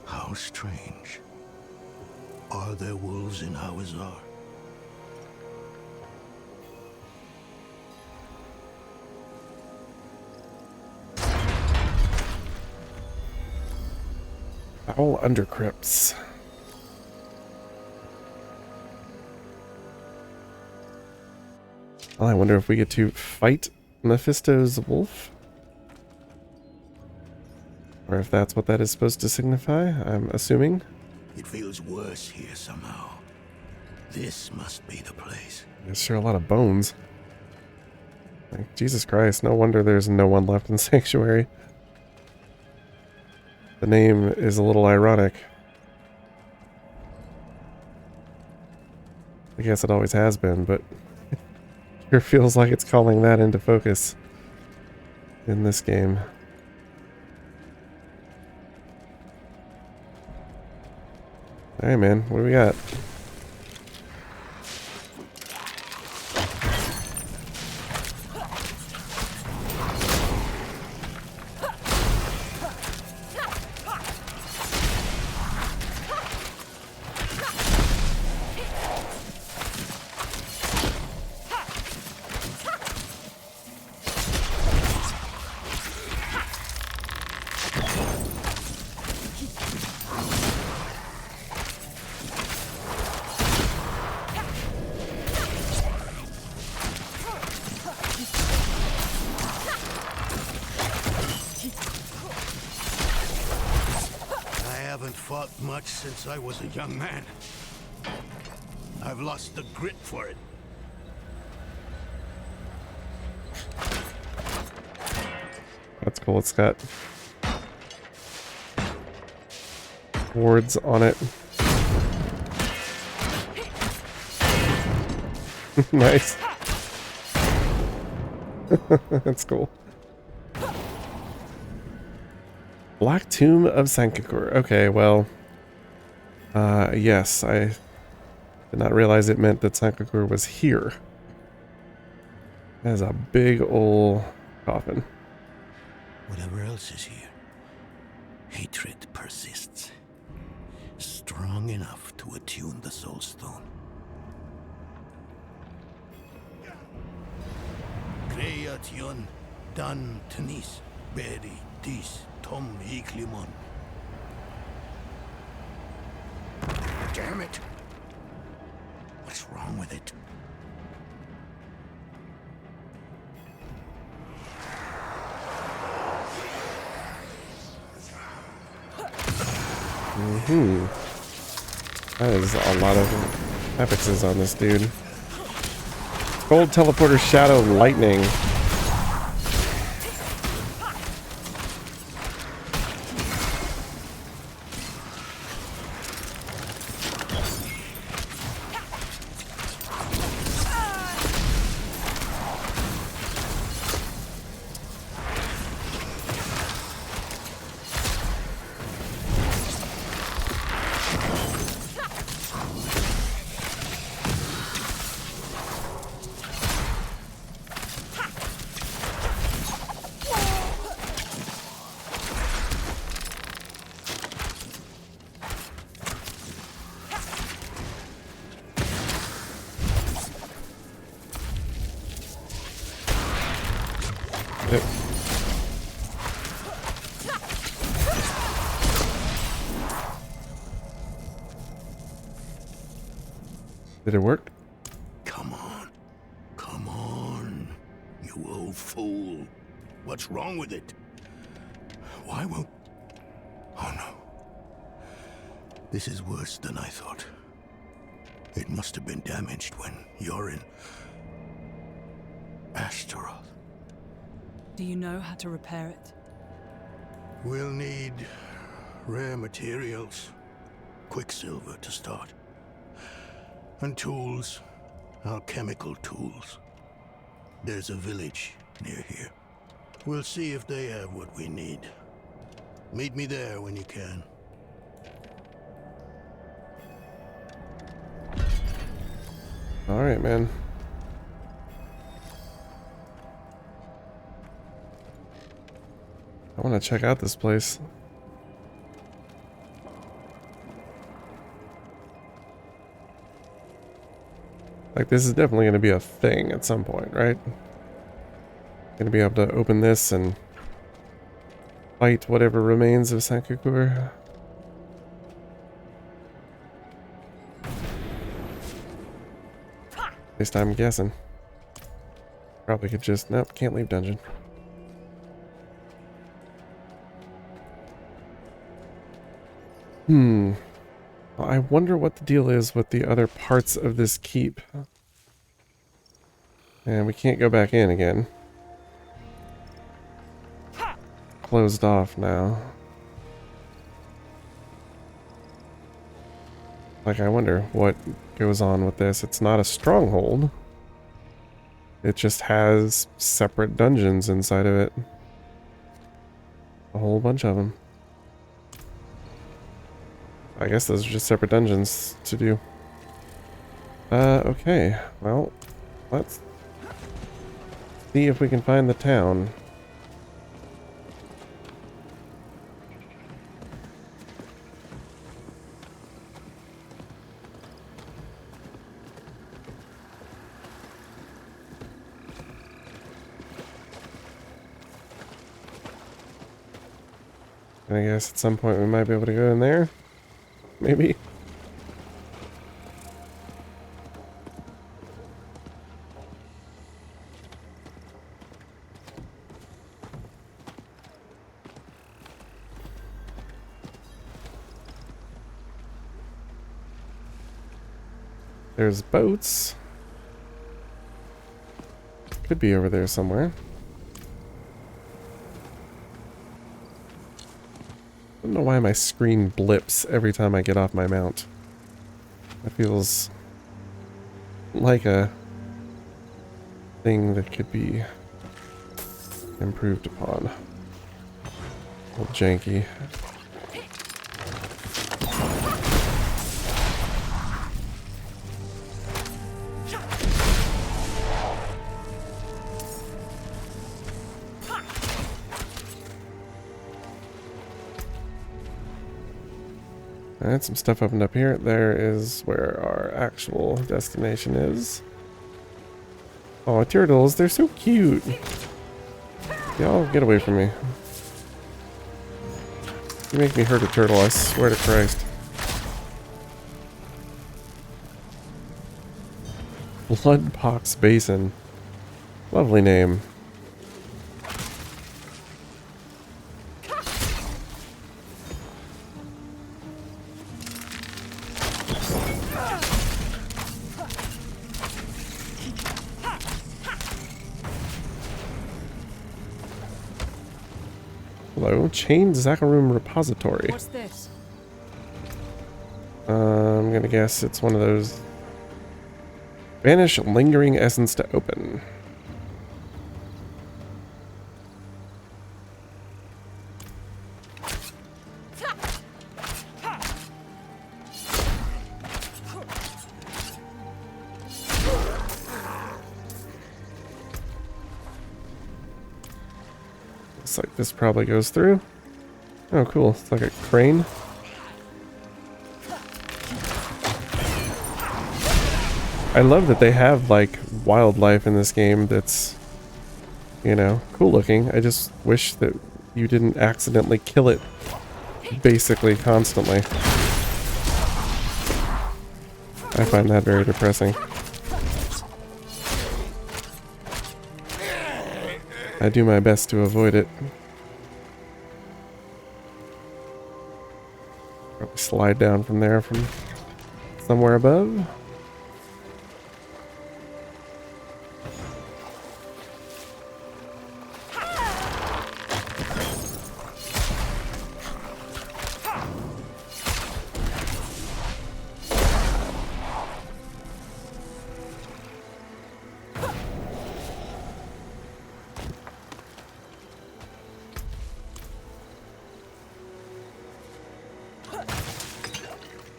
[SPEAKER 7] How strange. Are there wolves in Hawezar?
[SPEAKER 1] Foul undercrypts. Well, I wonder if we get to fight Mephisto's wolf? Or if that's what that is supposed to signify, I'm assuming.
[SPEAKER 7] It feels worse here somehow. This must be the place.
[SPEAKER 1] There's sure a lot of bones. Like, Jesus Christ, no wonder there's no one left in Sanctuary. The name is a little ironic. I guess it always has been, but it sure feels like it's calling that into focus in this game. Alright, man, what do we got?
[SPEAKER 7] Fought much since I was a young man. I've lost the grit for it.
[SPEAKER 1] That's cool. It's got boards on it. Nice. That's cool. Black Tomb of Sankakur. Okay, well, yes, I did not realize it meant that Sankakur was here. That is a big old coffin.
[SPEAKER 7] Whatever else is here, hatred persists. Strong enough to attune the Soul Stone. Creation dan tenis beri dis tom iklimon. Damn it! What's wrong with it?
[SPEAKER 1] That is a lot of affixes on this dude. Gold teleporter, shadow, lightning. Yep. Did it work?
[SPEAKER 7] Come on. Come on. You old fool. What's wrong with it? Why won't... Oh no. This is worse than I thought. It must have been damaged when you're in... Astaroth.
[SPEAKER 10] Do you know how to repair it?
[SPEAKER 7] We'll need rare materials. Quicksilver to start. And tools. Alchemical tools.
[SPEAKER 11] There's a village near here. We'll see if they have what we need. Meet me there when you can.
[SPEAKER 1] Alright, man. I want to check out this place. Like, this is definitely going to be a thing at some point, right? Going to be able to open this and fight whatever remains of Sankukur. At least I'm guessing. Probably could just... Nope, can't leave dungeon. Well, I wonder what the deal is with the other parts of this keep. And we can't go back in again. Closed off now. Like, I wonder what goes on with this. It's not a stronghold. It just has separate dungeons inside of it. A whole bunch of them. I guess those are just separate dungeons to do. Okay. Well, let's see if we can find the town. I guess at some point we might be able to go in there. Maybe. There's boats. Could be over there somewhere. I don't know why my screen blips every time I get off my mount. That feels like a thing that could be improved upon. A little janky. Alright, some stuff opened up here. There is where our actual destination is. Oh, turtles, they're so cute. Y'all get away from me. You make me hurt a turtle, I swear to Christ. Bloodpox Basin. Lovely name. Hello, Chained Zakharum Repository.
[SPEAKER 10] What's this?
[SPEAKER 1] I'm gonna guess it's one of those. Banish Lingering Essence to open. Looks like this probably goes through. Oh, cool. It's like a crane. I love that they have, like, wildlife in this game that's, you know, cool looking. I just wish that you didn't accidentally kill it basically constantly. I find that very depressing. I do my best to avoid it. Probably slide down from there from somewhere above.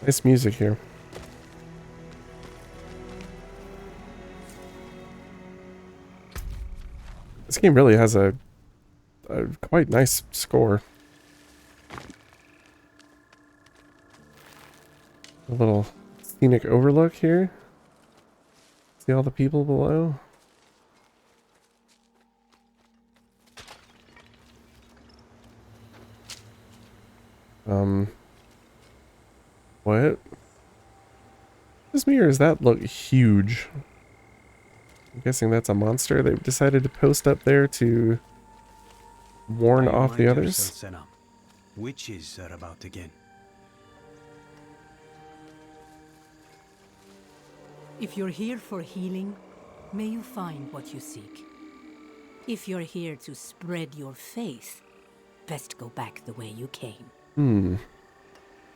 [SPEAKER 1] Nice music here. This game really has a quite nice score. A little scenic overlook here. See all the people below? What? Does me or does that look huge? I'm guessing that's a monster they've decided to post up there to warn off the others.
[SPEAKER 12] Witches are about again.
[SPEAKER 13] If you're here for healing, may you find what you seek. If you're here to spread your faith, best go back the way you came.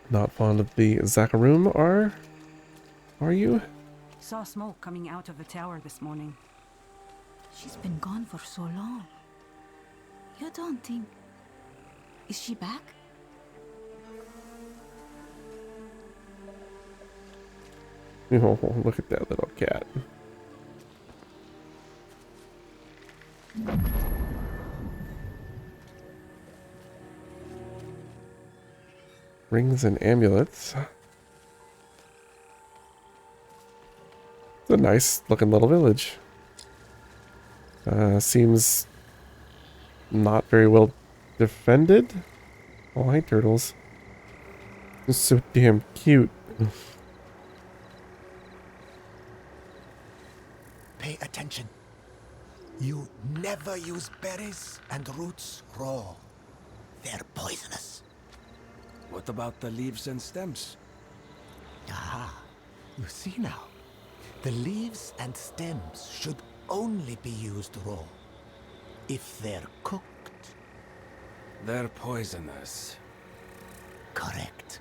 [SPEAKER 1] Not fond of the Zakarum, are you?
[SPEAKER 14] Saw smoke coming out of the tower this morning.
[SPEAKER 15] She's been gone for so long. You don't think... Is she back?
[SPEAKER 1] Oh, look at that little cat. Rings and amulets. It's a nice looking little village. Seems not very well defended. Oh, hi turtles. It's so damn cute.
[SPEAKER 16] Pay attention. You never use berries and roots raw. They're poisonous.
[SPEAKER 12] What about the leaves and stems?
[SPEAKER 16] Ah, you see now. The leaves and stems should only be used raw. If they're cooked.
[SPEAKER 12] They're poisonous.
[SPEAKER 16] Correct.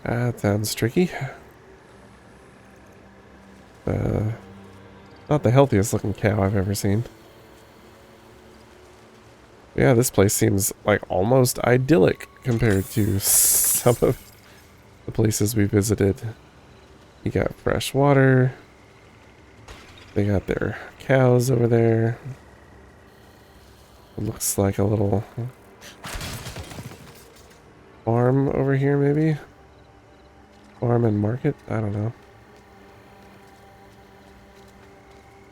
[SPEAKER 1] That sounds tricky. Not the healthiest looking cow I've ever seen. Yeah, this place seems like almost idyllic compared to some of the places we visited. You got fresh water. They got their cows over there. It looks like a little farm over here, maybe? Farm and market? I don't know.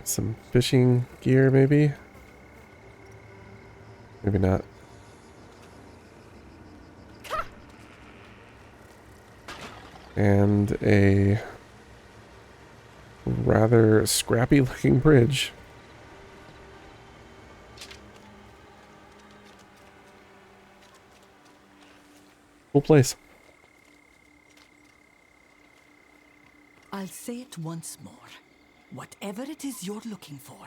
[SPEAKER 1] Some fishing gear, maybe? Maybe not. And a rather scrappy looking bridge. Cool place.
[SPEAKER 17] I'll say it once more. Whatever it is you're looking for,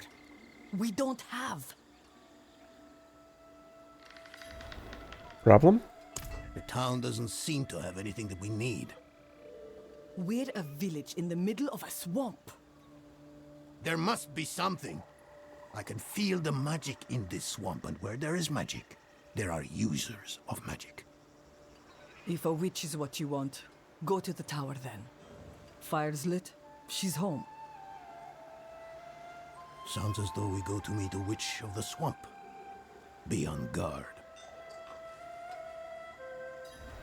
[SPEAKER 17] we don't have.
[SPEAKER 1] Problem?
[SPEAKER 11] The town doesn't seem to have anything that we need.
[SPEAKER 17] We're a village in the middle of a swamp.
[SPEAKER 11] There must be something. I can feel the magic in this swamp, and where there is magic, there are users of magic.
[SPEAKER 17] If a witch is what you want, go to the tower then. Fire's lit, she's home.
[SPEAKER 11] Sounds as though we go to meet a witch of the swamp. Be on guard.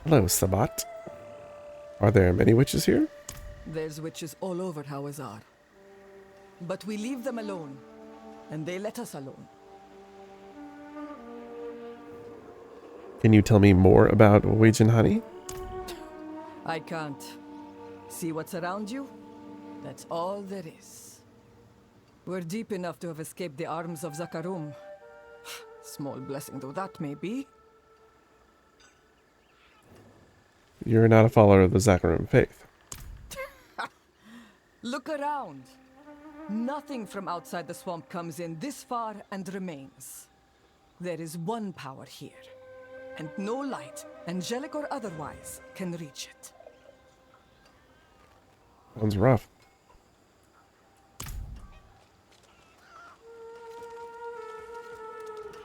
[SPEAKER 1] Hello, Sabat. Are there many witches here?
[SPEAKER 17] There's witches all over Hawezar. But we leave them alone, and they let us alone.
[SPEAKER 1] Can you tell me more about Wejinhani?
[SPEAKER 17] I can't. See what's around you? That's all there is. We're deep enough to have escaped the arms of Zakarum. Small blessing though that may be.
[SPEAKER 1] You're not a follower of the Zakarum faith.
[SPEAKER 17] Look around. Nothing from outside the swamp comes in this far and remains. There is one power here, and no light, angelic or otherwise, can reach it.
[SPEAKER 1] Sounds rough.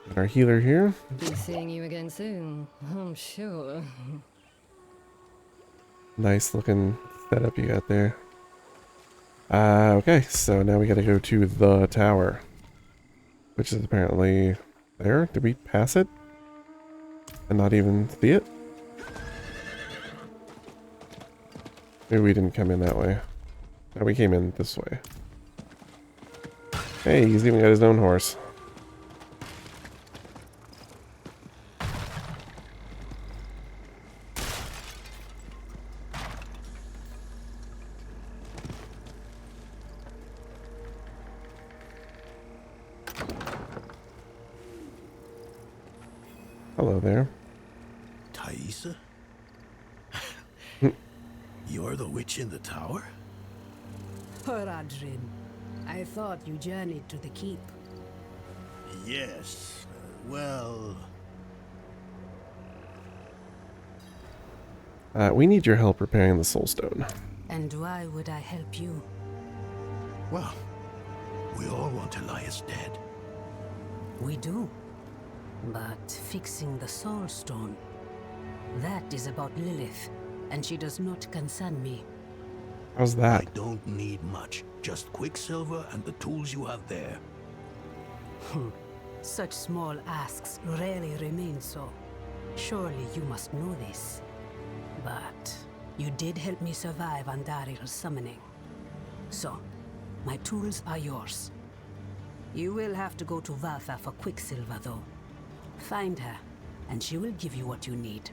[SPEAKER 1] Got our healer here.
[SPEAKER 2] Be seeing you again soon, I'm sure.
[SPEAKER 1] Nice looking setup you got there. Okay, so now we gotta go to the tower. Which is apparently there. Did we pass it? And not even see it? Maybe we didn't come in that way. No, we came in this way. Hey, he's even got his own horse. Hello there.
[SPEAKER 11] Taissa? You're the witch in the tower?
[SPEAKER 13] Horadrim, I thought you journeyed to the keep.
[SPEAKER 11] Yes. Well...
[SPEAKER 1] We need your help repairing the soul stone.
[SPEAKER 13] And why would I help you?
[SPEAKER 11] Well, we all want Elias dead.
[SPEAKER 13] We do. But fixing the soul stone, that is about Lilith, and she does not concern me.
[SPEAKER 1] How's that?
[SPEAKER 11] I don't need much. Just Quicksilver and the tools you have there.
[SPEAKER 13] Such small asks rarely remain so. Surely you must know this. But you did help me survive Andaril's summoning. So, my tools are yours. You will have to go to Valtha for Quicksilver, though. Find her, and she will give you what you need.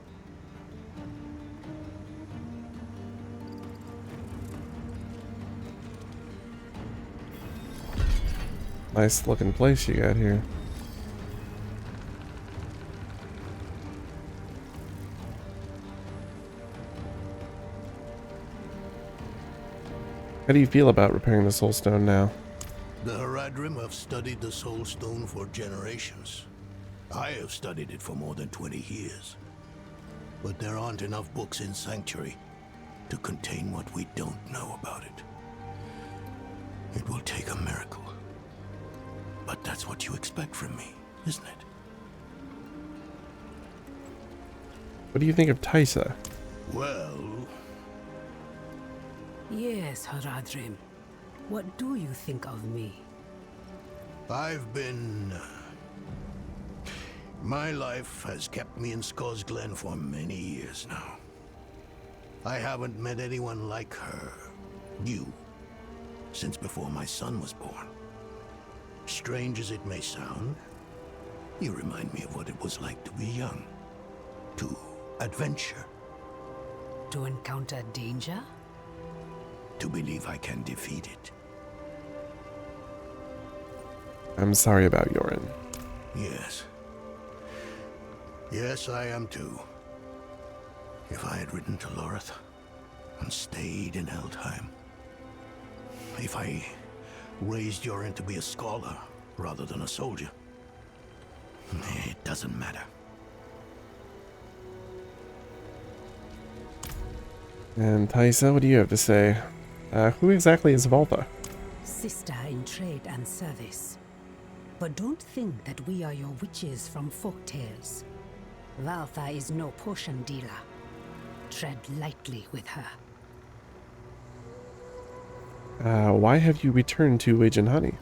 [SPEAKER 1] Nice looking place you got here. How do you feel about repairing the soul stone now?
[SPEAKER 11] The Haradrim have studied the soul stone for generations. I have studied it for more than 20 years. But there aren't enough books in Sanctuary to contain what we don't know about it. It will take a miracle. But that's what you expect from me, isn't it?
[SPEAKER 1] What do you think of Taissa?
[SPEAKER 11] Well...
[SPEAKER 13] Yes, Haradrim. What do you think of me?
[SPEAKER 11] I've been... My life has kept me in Skos Glen for many years now. I haven't met anyone like her, you, since before my son was born. Strange as it may sound, you remind me of what it was like to be young. To adventure.
[SPEAKER 13] To encounter danger?
[SPEAKER 11] To believe I can defeat it.
[SPEAKER 1] I'm sorry about Yorin.
[SPEAKER 11] Yes. Yes, I am too. If I had ridden to Lorith and stayed in Eldheim. If I raised Yorin to be a scholar rather than a soldier. It doesn't matter.
[SPEAKER 1] And Taissa, what do you have to say? Who exactly is Valtha?
[SPEAKER 13] Sister in trade and service. But don't think that we are your witches from folktales. Valtha is no potion dealer. Tread lightly with her.
[SPEAKER 1] Why have you returned to Wejinhani?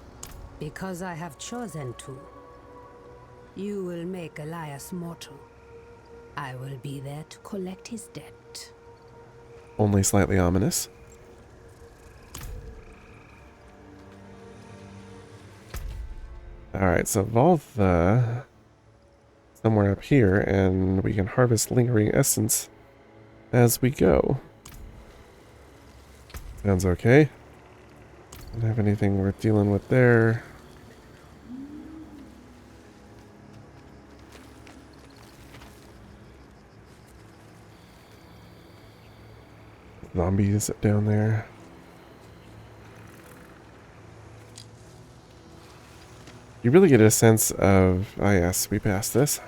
[SPEAKER 13] Because I have chosen to. You will make Elias mortal. I will be there to collect his debt.
[SPEAKER 1] Only slightly ominous. Alright, so Valtha somewhere up here, and we can harvest lingering essence as we go. Sounds okay. Don't have anything worth dealing with there. Zombies down there. You really get a sense of, oh yes, we passed this,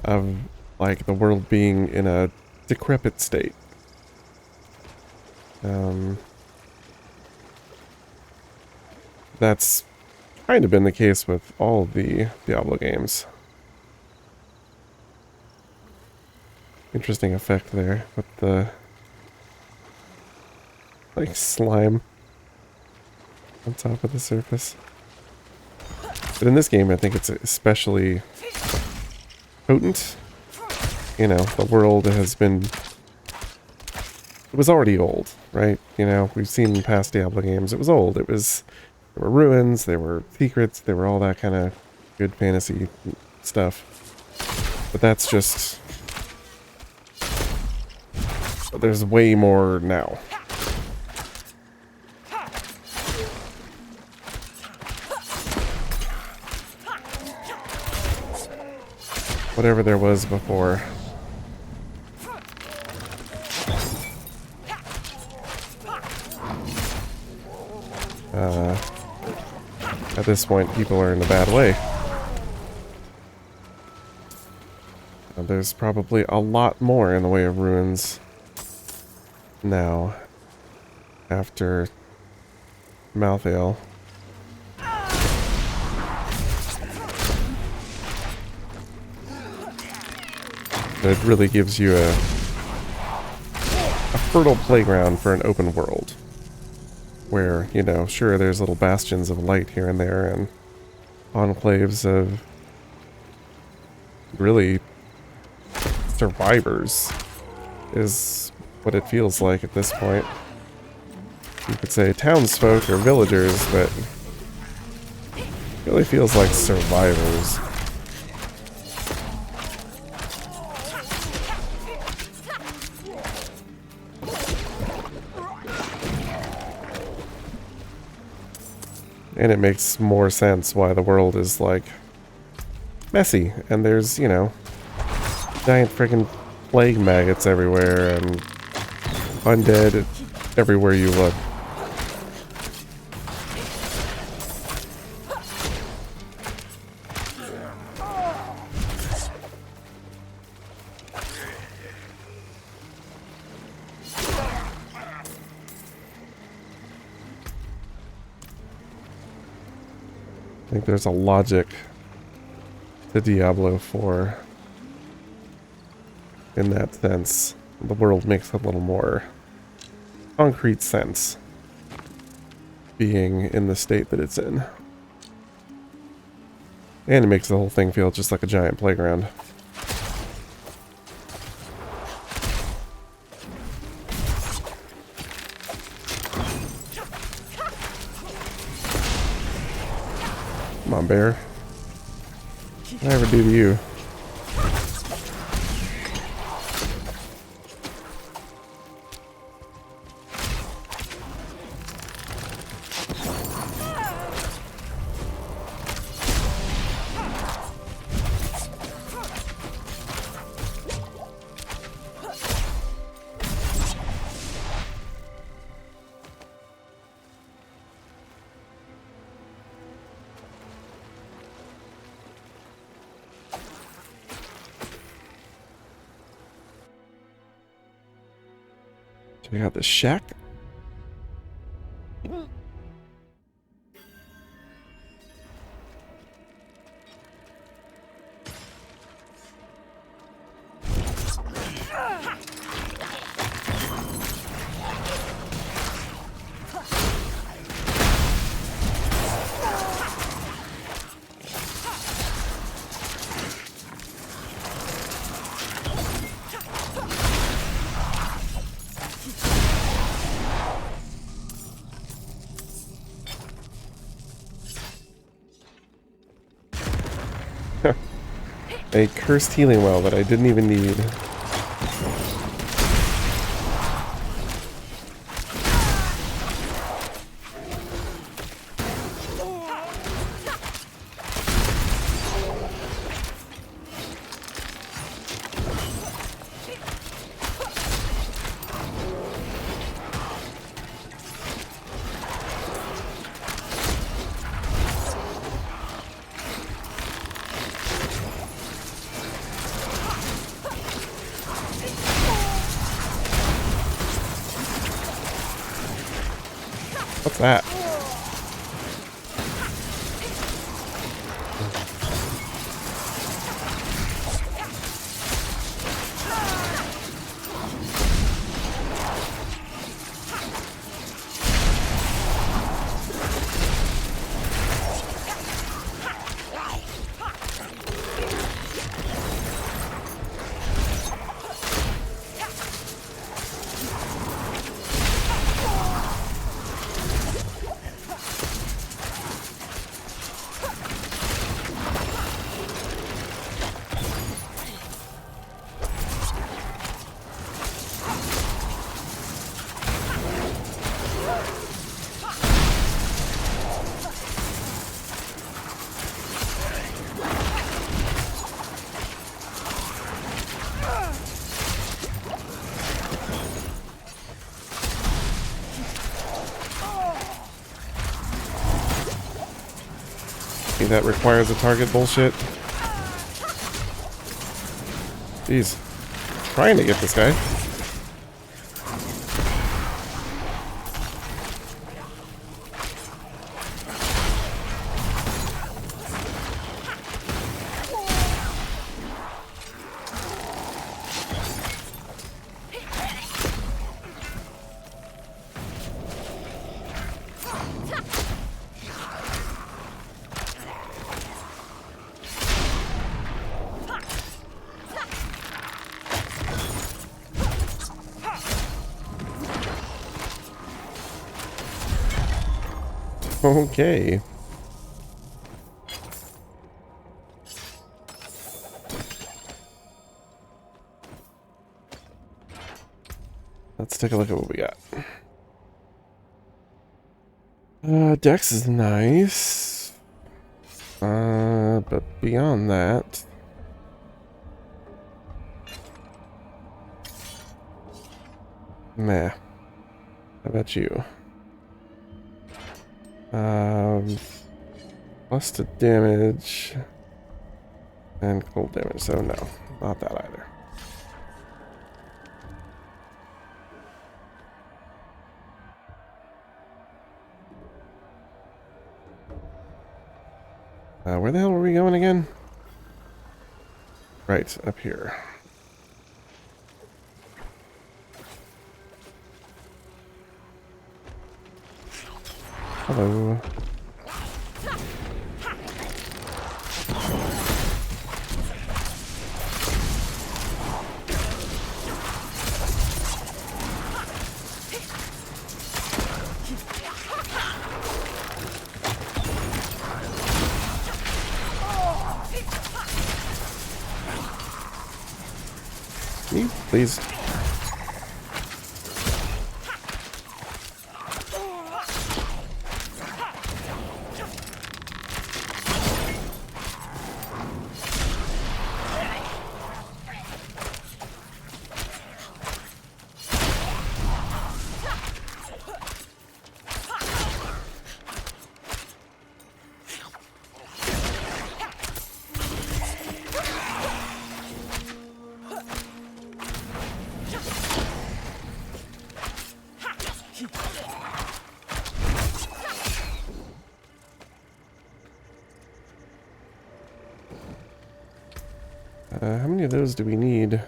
[SPEAKER 1] of like the world being in a decrepit state. That's kind of been the case with all of the Diablo games. Interesting effect there with the like slime on top of the surface. But in this game, I think it's especially potent. You know, the world has been... It was already old, right? You know, we've seen past Diablo games. It was old. There were ruins, there were secrets, there were all that kind of good fantasy stuff. But that's just... There's way more now. Whatever there was before. At this point, people are in a bad way. There's probably a lot more in the way of ruins now after Malthael. It really gives you a fertile playground for an open world. Where, you know, sure, there's little bastions of light here and there, and enclaves of really survivors is what it feels like at this point. You could say townsfolk or villagers, but it really feels like survivors. And it makes more sense why the world is, like, messy. And there's, you know, giant friggin' plague maggots everywhere and undead everywhere you look. I think there's a logic to Diablo 4 in that sense. The world makes a little more concrete sense being in the state that it's in. And it makes the whole thing feel just like a giant playground. Come on, bear. What did I ever do to you? Check out the shack. A cursed healing well that I didn't even need. What's that? See, that requires a target bullshit. Jeez. Trying to get this guy. Okay. Let's take a look at what we got. Dex is nice. But beyond that... Meh. How about you? Plus to damage and cold damage, so no, not that either. Where the hell were we going again? Right, up here. Hello. Me, please. How many of those do we need?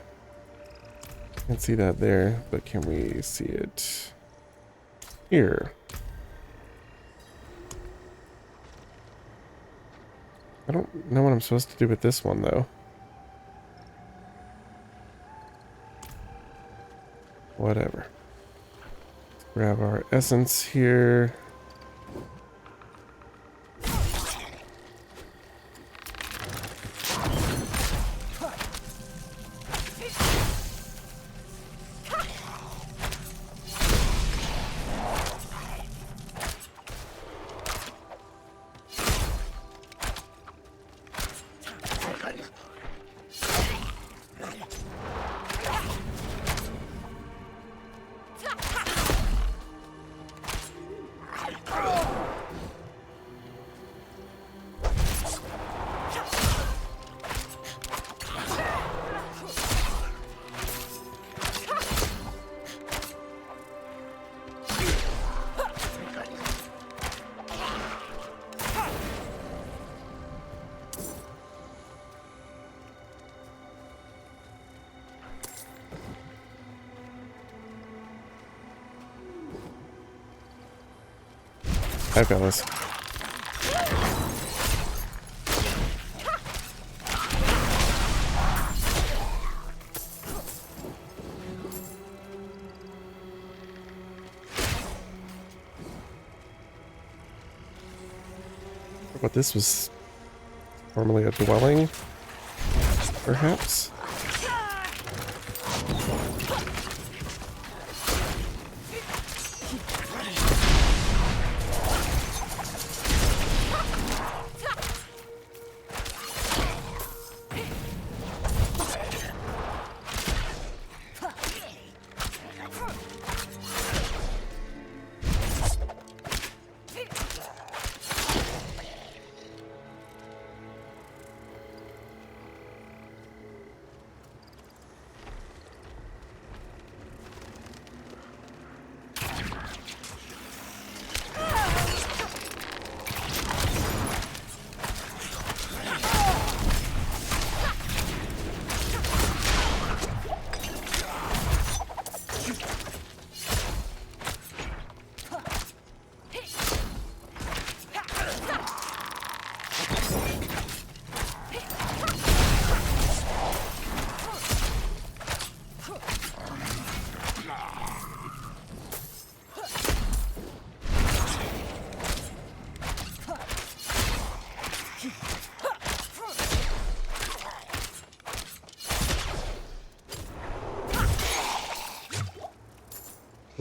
[SPEAKER 1] Can't see that there, but can we see it here? I don't know what I'm supposed to do with this one, though. Whatever. Let's grab our essence here. Hi, fellas. But this was formerly a dwelling, perhaps?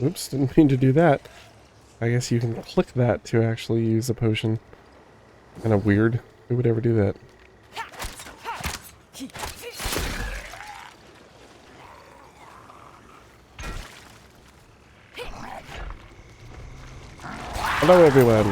[SPEAKER 1] Oops, didn't mean to do that. I guess you can click that to actually use a potion. Kind of weird. Who would ever do that? Hello, everyone.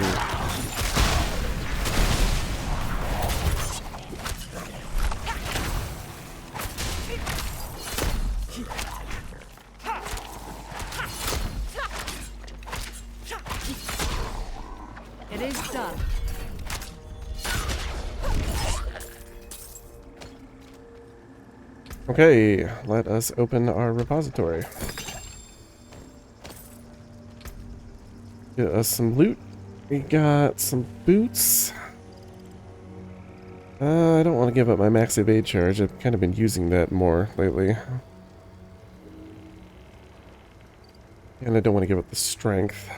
[SPEAKER 2] It is done.
[SPEAKER 1] Okay, let us open our repository. Get us some loot. We got some boots. I don't want to give up my max evade charge. I've kind of been using that more lately. And I don't want to give up the strength.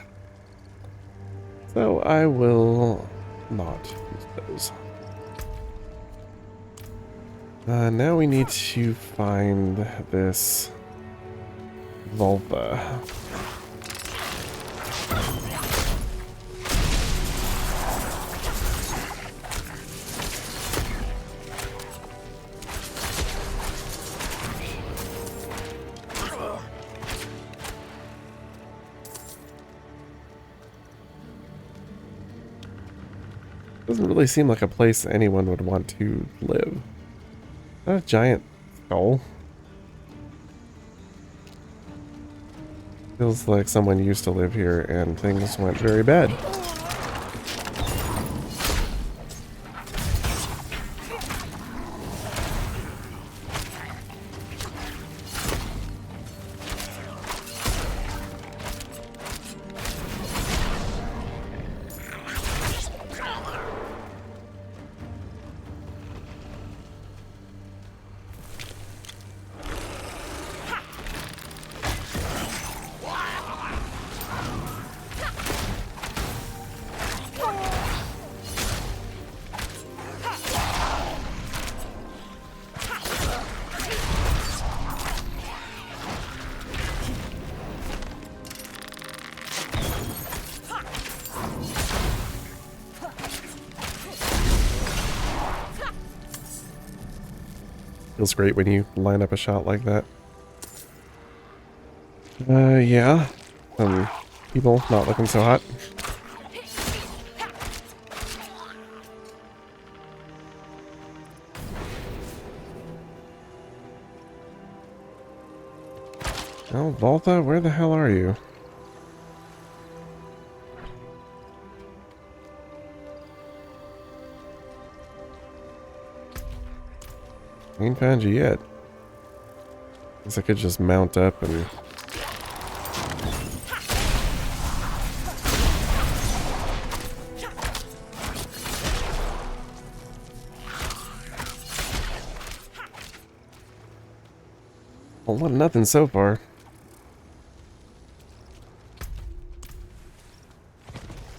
[SPEAKER 1] So I will not use those. Now we need to find this Valtha. Doesn't really seem like a place anyone would want to live. Not a giant skull. Feels like someone used to live here and things went very bad. Feels great when you line up a shot like that. Yeah. People not looking so hot. Oh, Valtha, where the hell are you? Ain't found you yet. Guess I could just mount up and... Well, nothing so far.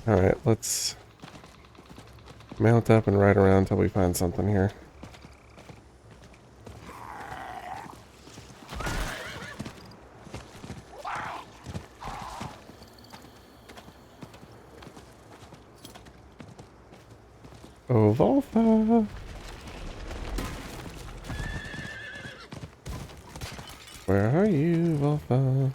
[SPEAKER 1] Alright, let's mount up and ride around until we find something here. Oh, Valtha! Where are you, Valtha?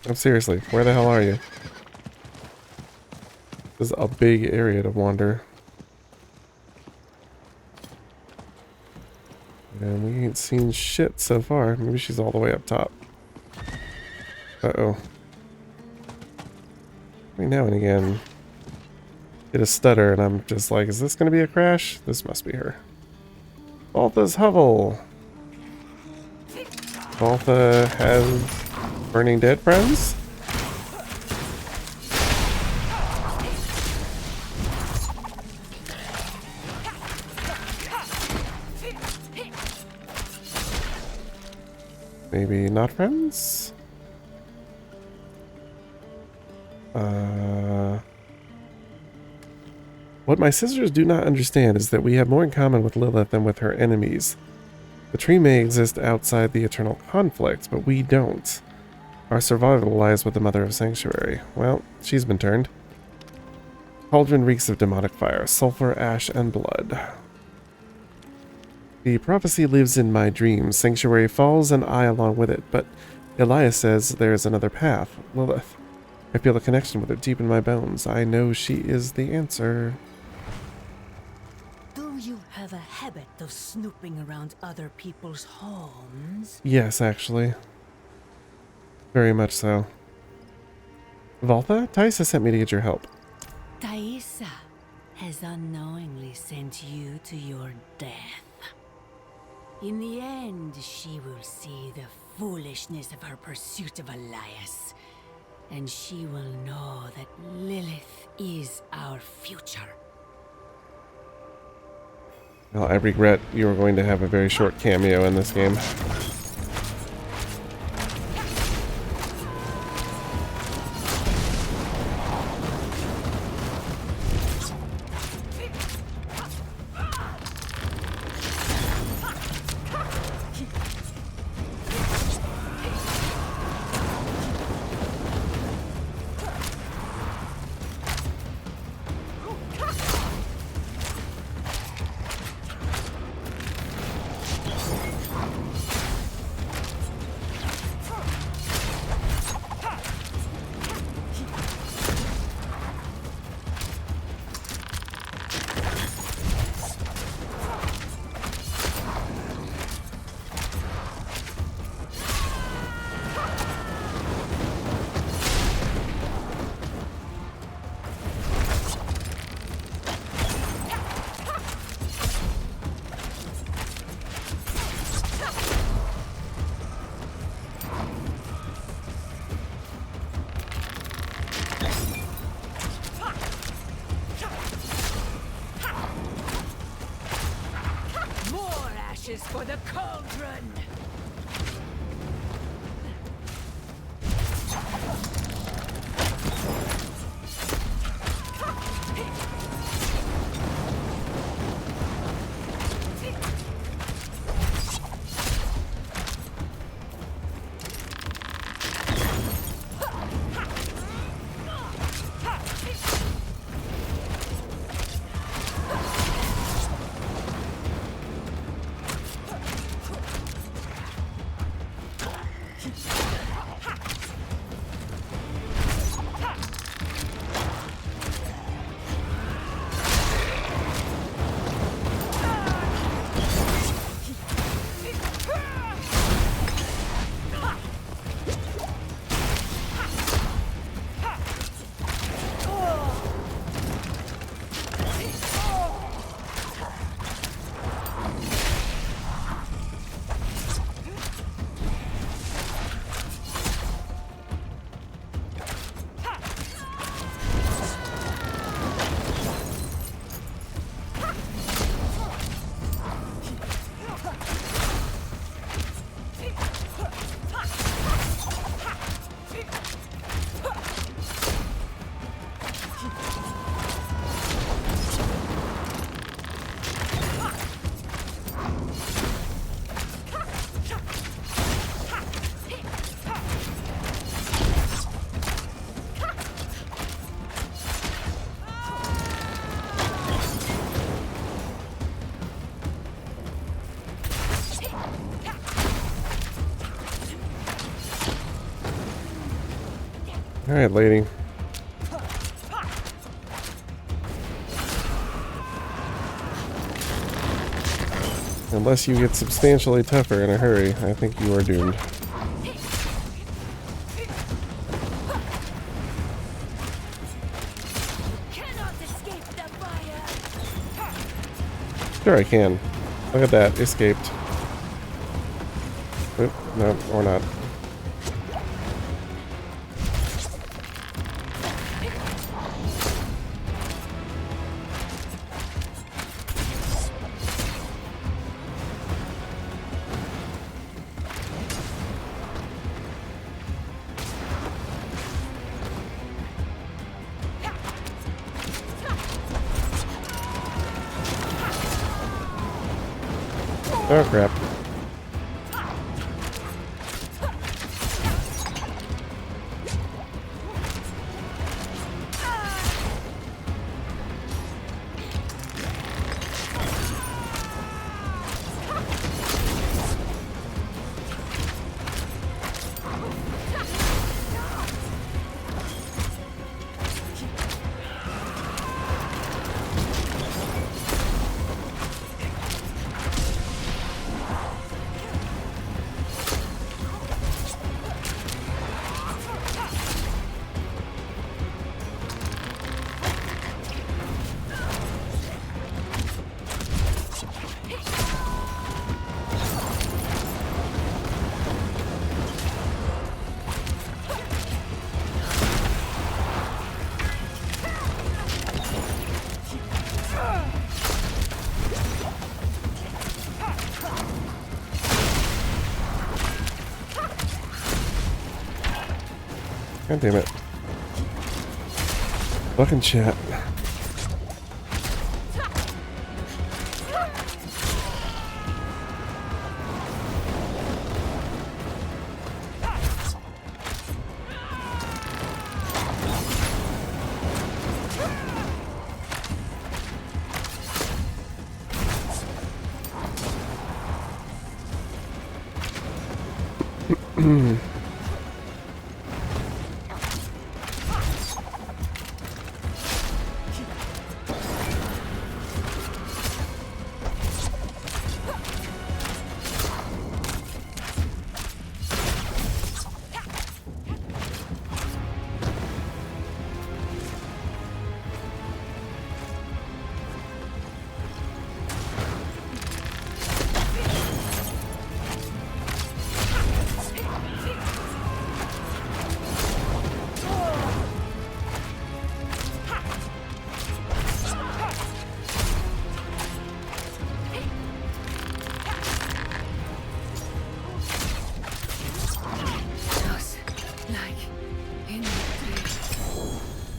[SPEAKER 1] Oh, seriously, where the hell are you? This is a big area to wander. And we ain't seen shit so far. Maybe she's all the way up top. Uh-oh. Every now and again, get a stutter and I'm just like, is this going to be a crash? This must be her. Valtha's Hovel. Valtha has burning dead friends? Maybe not friends? What my sisters do not understand is that we have more in common with Lilith than with her enemies. The tree may exist outside the eternal conflict, but we don't. Our survival lies with the Mother of Sanctuary. Well, she's been turned. Cauldron reeks of demonic fire, sulfur, ash, and blood. The prophecy lives in my dreams. Sanctuary falls and I along with it, but Elias says there is another path. Lilith. I feel a connection with her deep in my bones. I know she is the answer.
[SPEAKER 6] Do you have a habit of snooping around other people's homes?
[SPEAKER 1] Yes, actually. Very much so. Valtha, Taissa sent me to get your help.
[SPEAKER 6] Taissa has unknowingly sent you to your death. In the end, she will see the foolishness of her pursuit of Elias, and she will know that Lilith is our future.
[SPEAKER 1] Well, I regret you were going to have a very short cameo in this game.
[SPEAKER 6] For the cauldron!
[SPEAKER 1] Alright, lady. Unless you get substantially tougher in a hurry, I think you are doomed. Sure I can. Look at that, escaped. Oop, no, or not. Oh crap. God damn it. Fucking chat.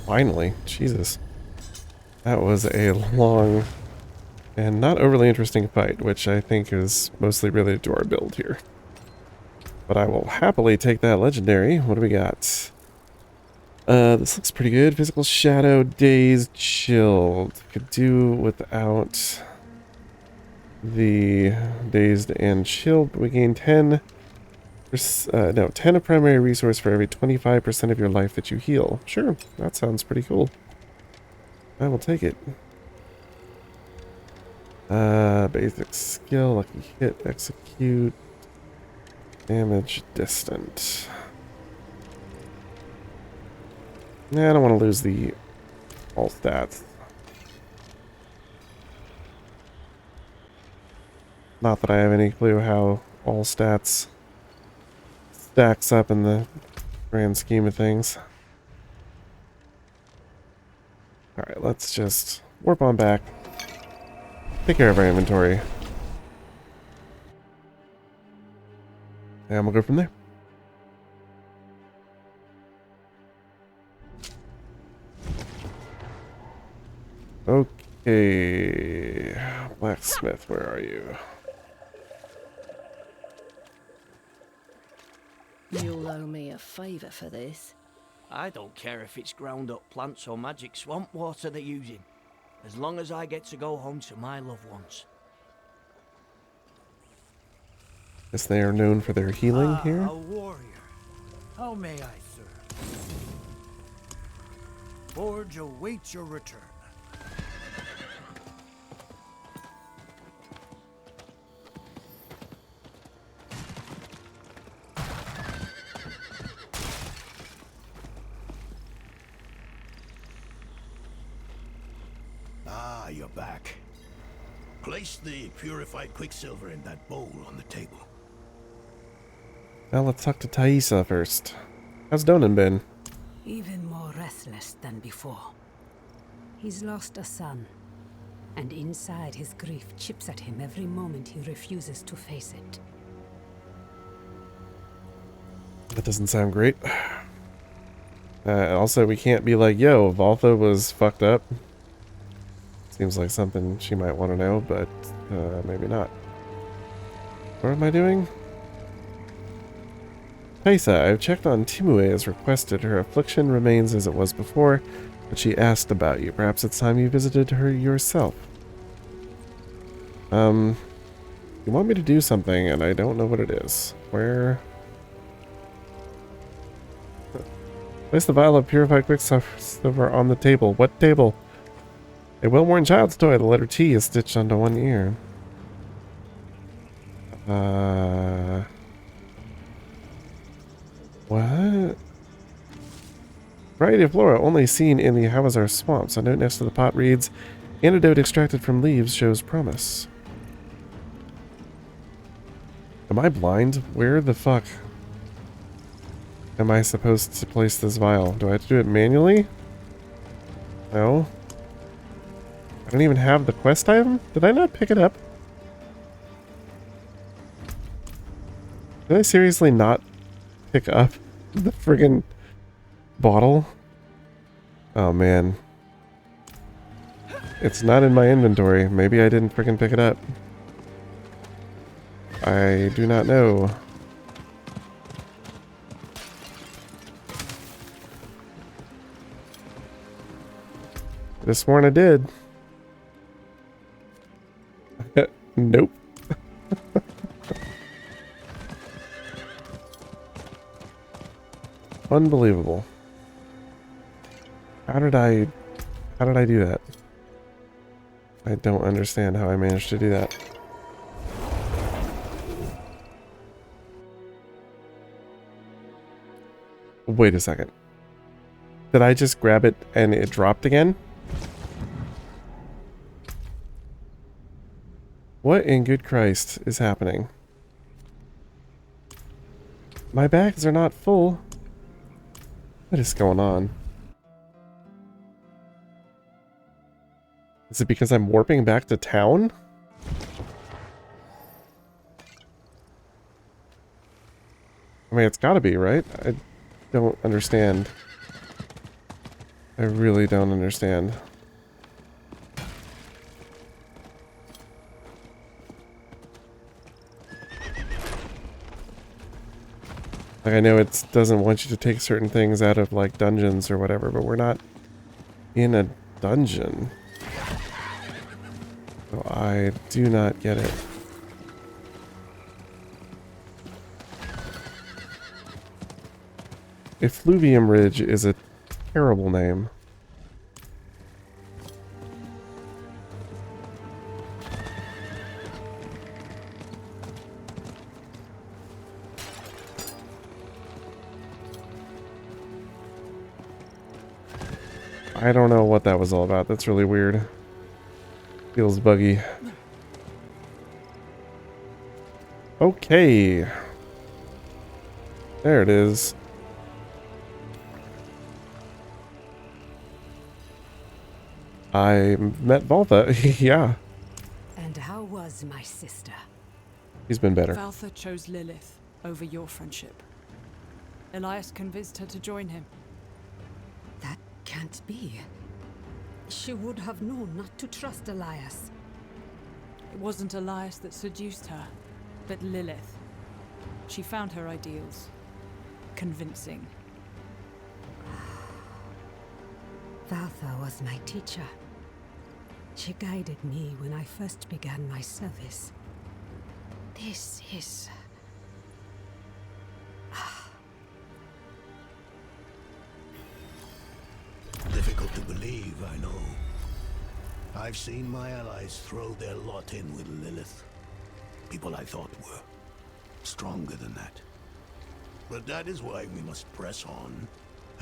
[SPEAKER 1] Finally, Jesus. That was a long and not overly interesting fight, which I think is mostly related to our build here. But I will happily take that legendary. What do we got? This looks pretty good. Physical Shadow, Dazed, Chilled. Could do without the Dazed and Chilled, but we gain 10 of primary resource for every 25% of your life that you heal. Sure, that sounds pretty cool. I will take it. Basic skill, lucky hit, execute, damage, distant. Nah, I don't want to lose the all stats. Not that I have any clue how all stats stacks up in the grand scheme of things. Alright, let's just warp on back. Take care of our inventory. And we'll go from there. Okay. Blacksmith, where are you?
[SPEAKER 18] You'll owe me a favor for this. I don't care if it's ground up plants or magic swamp water they're using, as long as I get to go home to my loved ones.
[SPEAKER 1] Guess they are known for their healing here.
[SPEAKER 19] A warrior. How may I serve? Forge awaits your return.
[SPEAKER 11] Ah, you're back. Place the purified quicksilver in that bowl on the table.
[SPEAKER 1] Well, let's talk to Taissa first. How's Donan been?
[SPEAKER 13] Even more restless than before. He's lost a son, and inside his grief chips at him every moment he refuses to face it.
[SPEAKER 1] That doesn't sound great. Also, we can't be like, yo, Valtha was fucked up. Seems like something she might want to know, but maybe not. What am I doing? Taissa, I've checked on Timue as requested. Her affliction remains as it was before, but she asked about you. Perhaps it's time you visited her yourself. You want me to do something, and I don't know what it is. Where? Place the vial of purified quicksilver on the table. What table? A well-worn child's toy. The letter T is stitched onto one ear. What? Variety of flora only seen in the Hawezar swamps. A note next to the pot reads, antidote extracted from leaves shows promise. Am I blind? Where the fuck am I supposed to place this vial? Do I have to do it manually? No. I don't even have the quest item? Did I not pick it up? Did I seriously not pick up the friggin' bottle? Oh man. It's not in my inventory. Maybe I didn't friggin' pick it up. I do not know. I could have sworn I did. Nope. Unbelievable. How did I do that? I don't understand how I managed to do that. Wait a second. Did I just grab it and it dropped again? What in good Christ is happening? My bags are not full. What is going on? Is it because I'm warping back to town? I mean, it's gotta be, right? I don't understand. I really don't understand. Like, I know it doesn't want you to take certain things out of, like, dungeons or whatever, but we're not in a dungeon. So I do not get it. Effluvium Ridge is a terrible name. I don't know what that was all about. That's really weird. Feels buggy. Okay. There it is. I met Valtha. Yeah.
[SPEAKER 13] And how was my sister?
[SPEAKER 1] He's been better.
[SPEAKER 10] Valtha chose Lilith over your friendship. Elias convinced her to join him.
[SPEAKER 13] That can't be. She would have known not to trust Elias.
[SPEAKER 10] It wasn't Elias that seduced her, but Lilith. She found her ideals convincing.
[SPEAKER 13] Valtha was my teacher. She guided me when I first began my service. This is...
[SPEAKER 11] Difficult to believe, I know. I've seen my allies throw their lot in with Lilith. People I thought were stronger than that. But that is why we must press on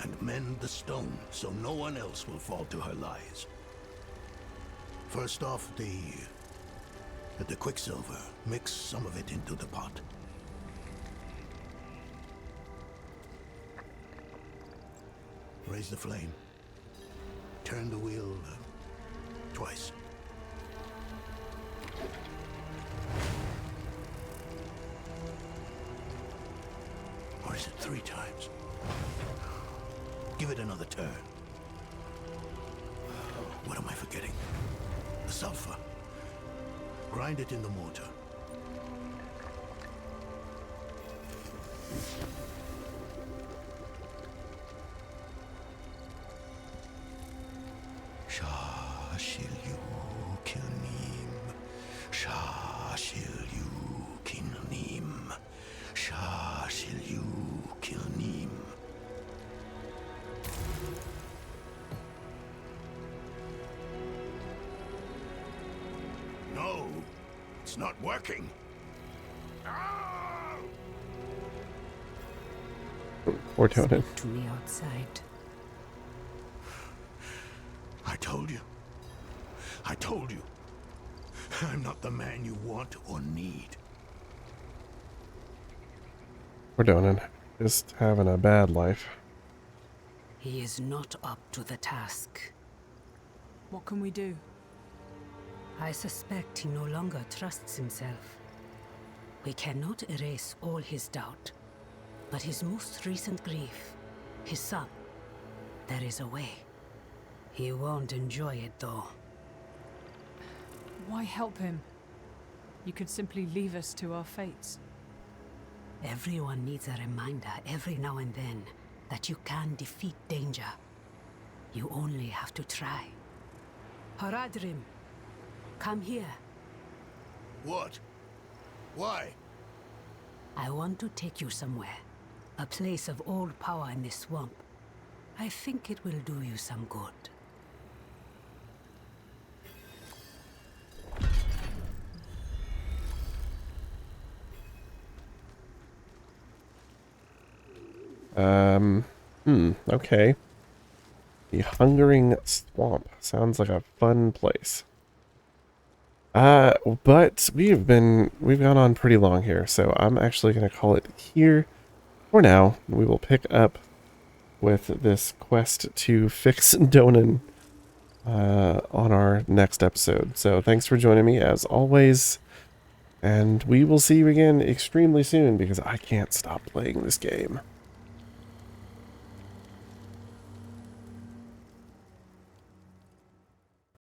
[SPEAKER 11] and mend the stone so no one else will fall to her lies. First off, the quicksilver. Mix some of it into the pot. Raise the flame. Turn the wheel twice. Or is it 3 times? Give it another turn. What am I forgetting? The sulfur. Grind it in the mortar.
[SPEAKER 7] Shashil Kilnim. Shashil Kilnim. Shashil Kilnim.
[SPEAKER 11] No, it's not working.
[SPEAKER 1] Poor Donan.
[SPEAKER 13] Speak to me outside.
[SPEAKER 11] I told you. I told you. I'm not the man you want or need.
[SPEAKER 1] Poor Donan. Just having a bad life.
[SPEAKER 13] He is not up to the task.
[SPEAKER 10] What can we do?
[SPEAKER 13] I suspect he no longer trusts himself. We cannot erase all his doubt, but his most recent grief, his son, there is a way. He won't enjoy it, though.
[SPEAKER 10] Why help him? You could simply leave us to our fates.
[SPEAKER 13] Everyone needs a reminder every now and then that you can defeat danger. You only have to try. Haradrim, come here.
[SPEAKER 11] What? Why?
[SPEAKER 13] I want to take you somewhere. A place of old power in this swamp. I think it will do you some good.
[SPEAKER 1] Okay. The Hungering Swamp. Sounds like a fun place. But we've gone on pretty long here, so I'm actually going to call it here for now. We will pick up with this quest to fix Donan on our next episode. So thanks for joining me as always, and we will see you again extremely soon because I can't stop playing this game.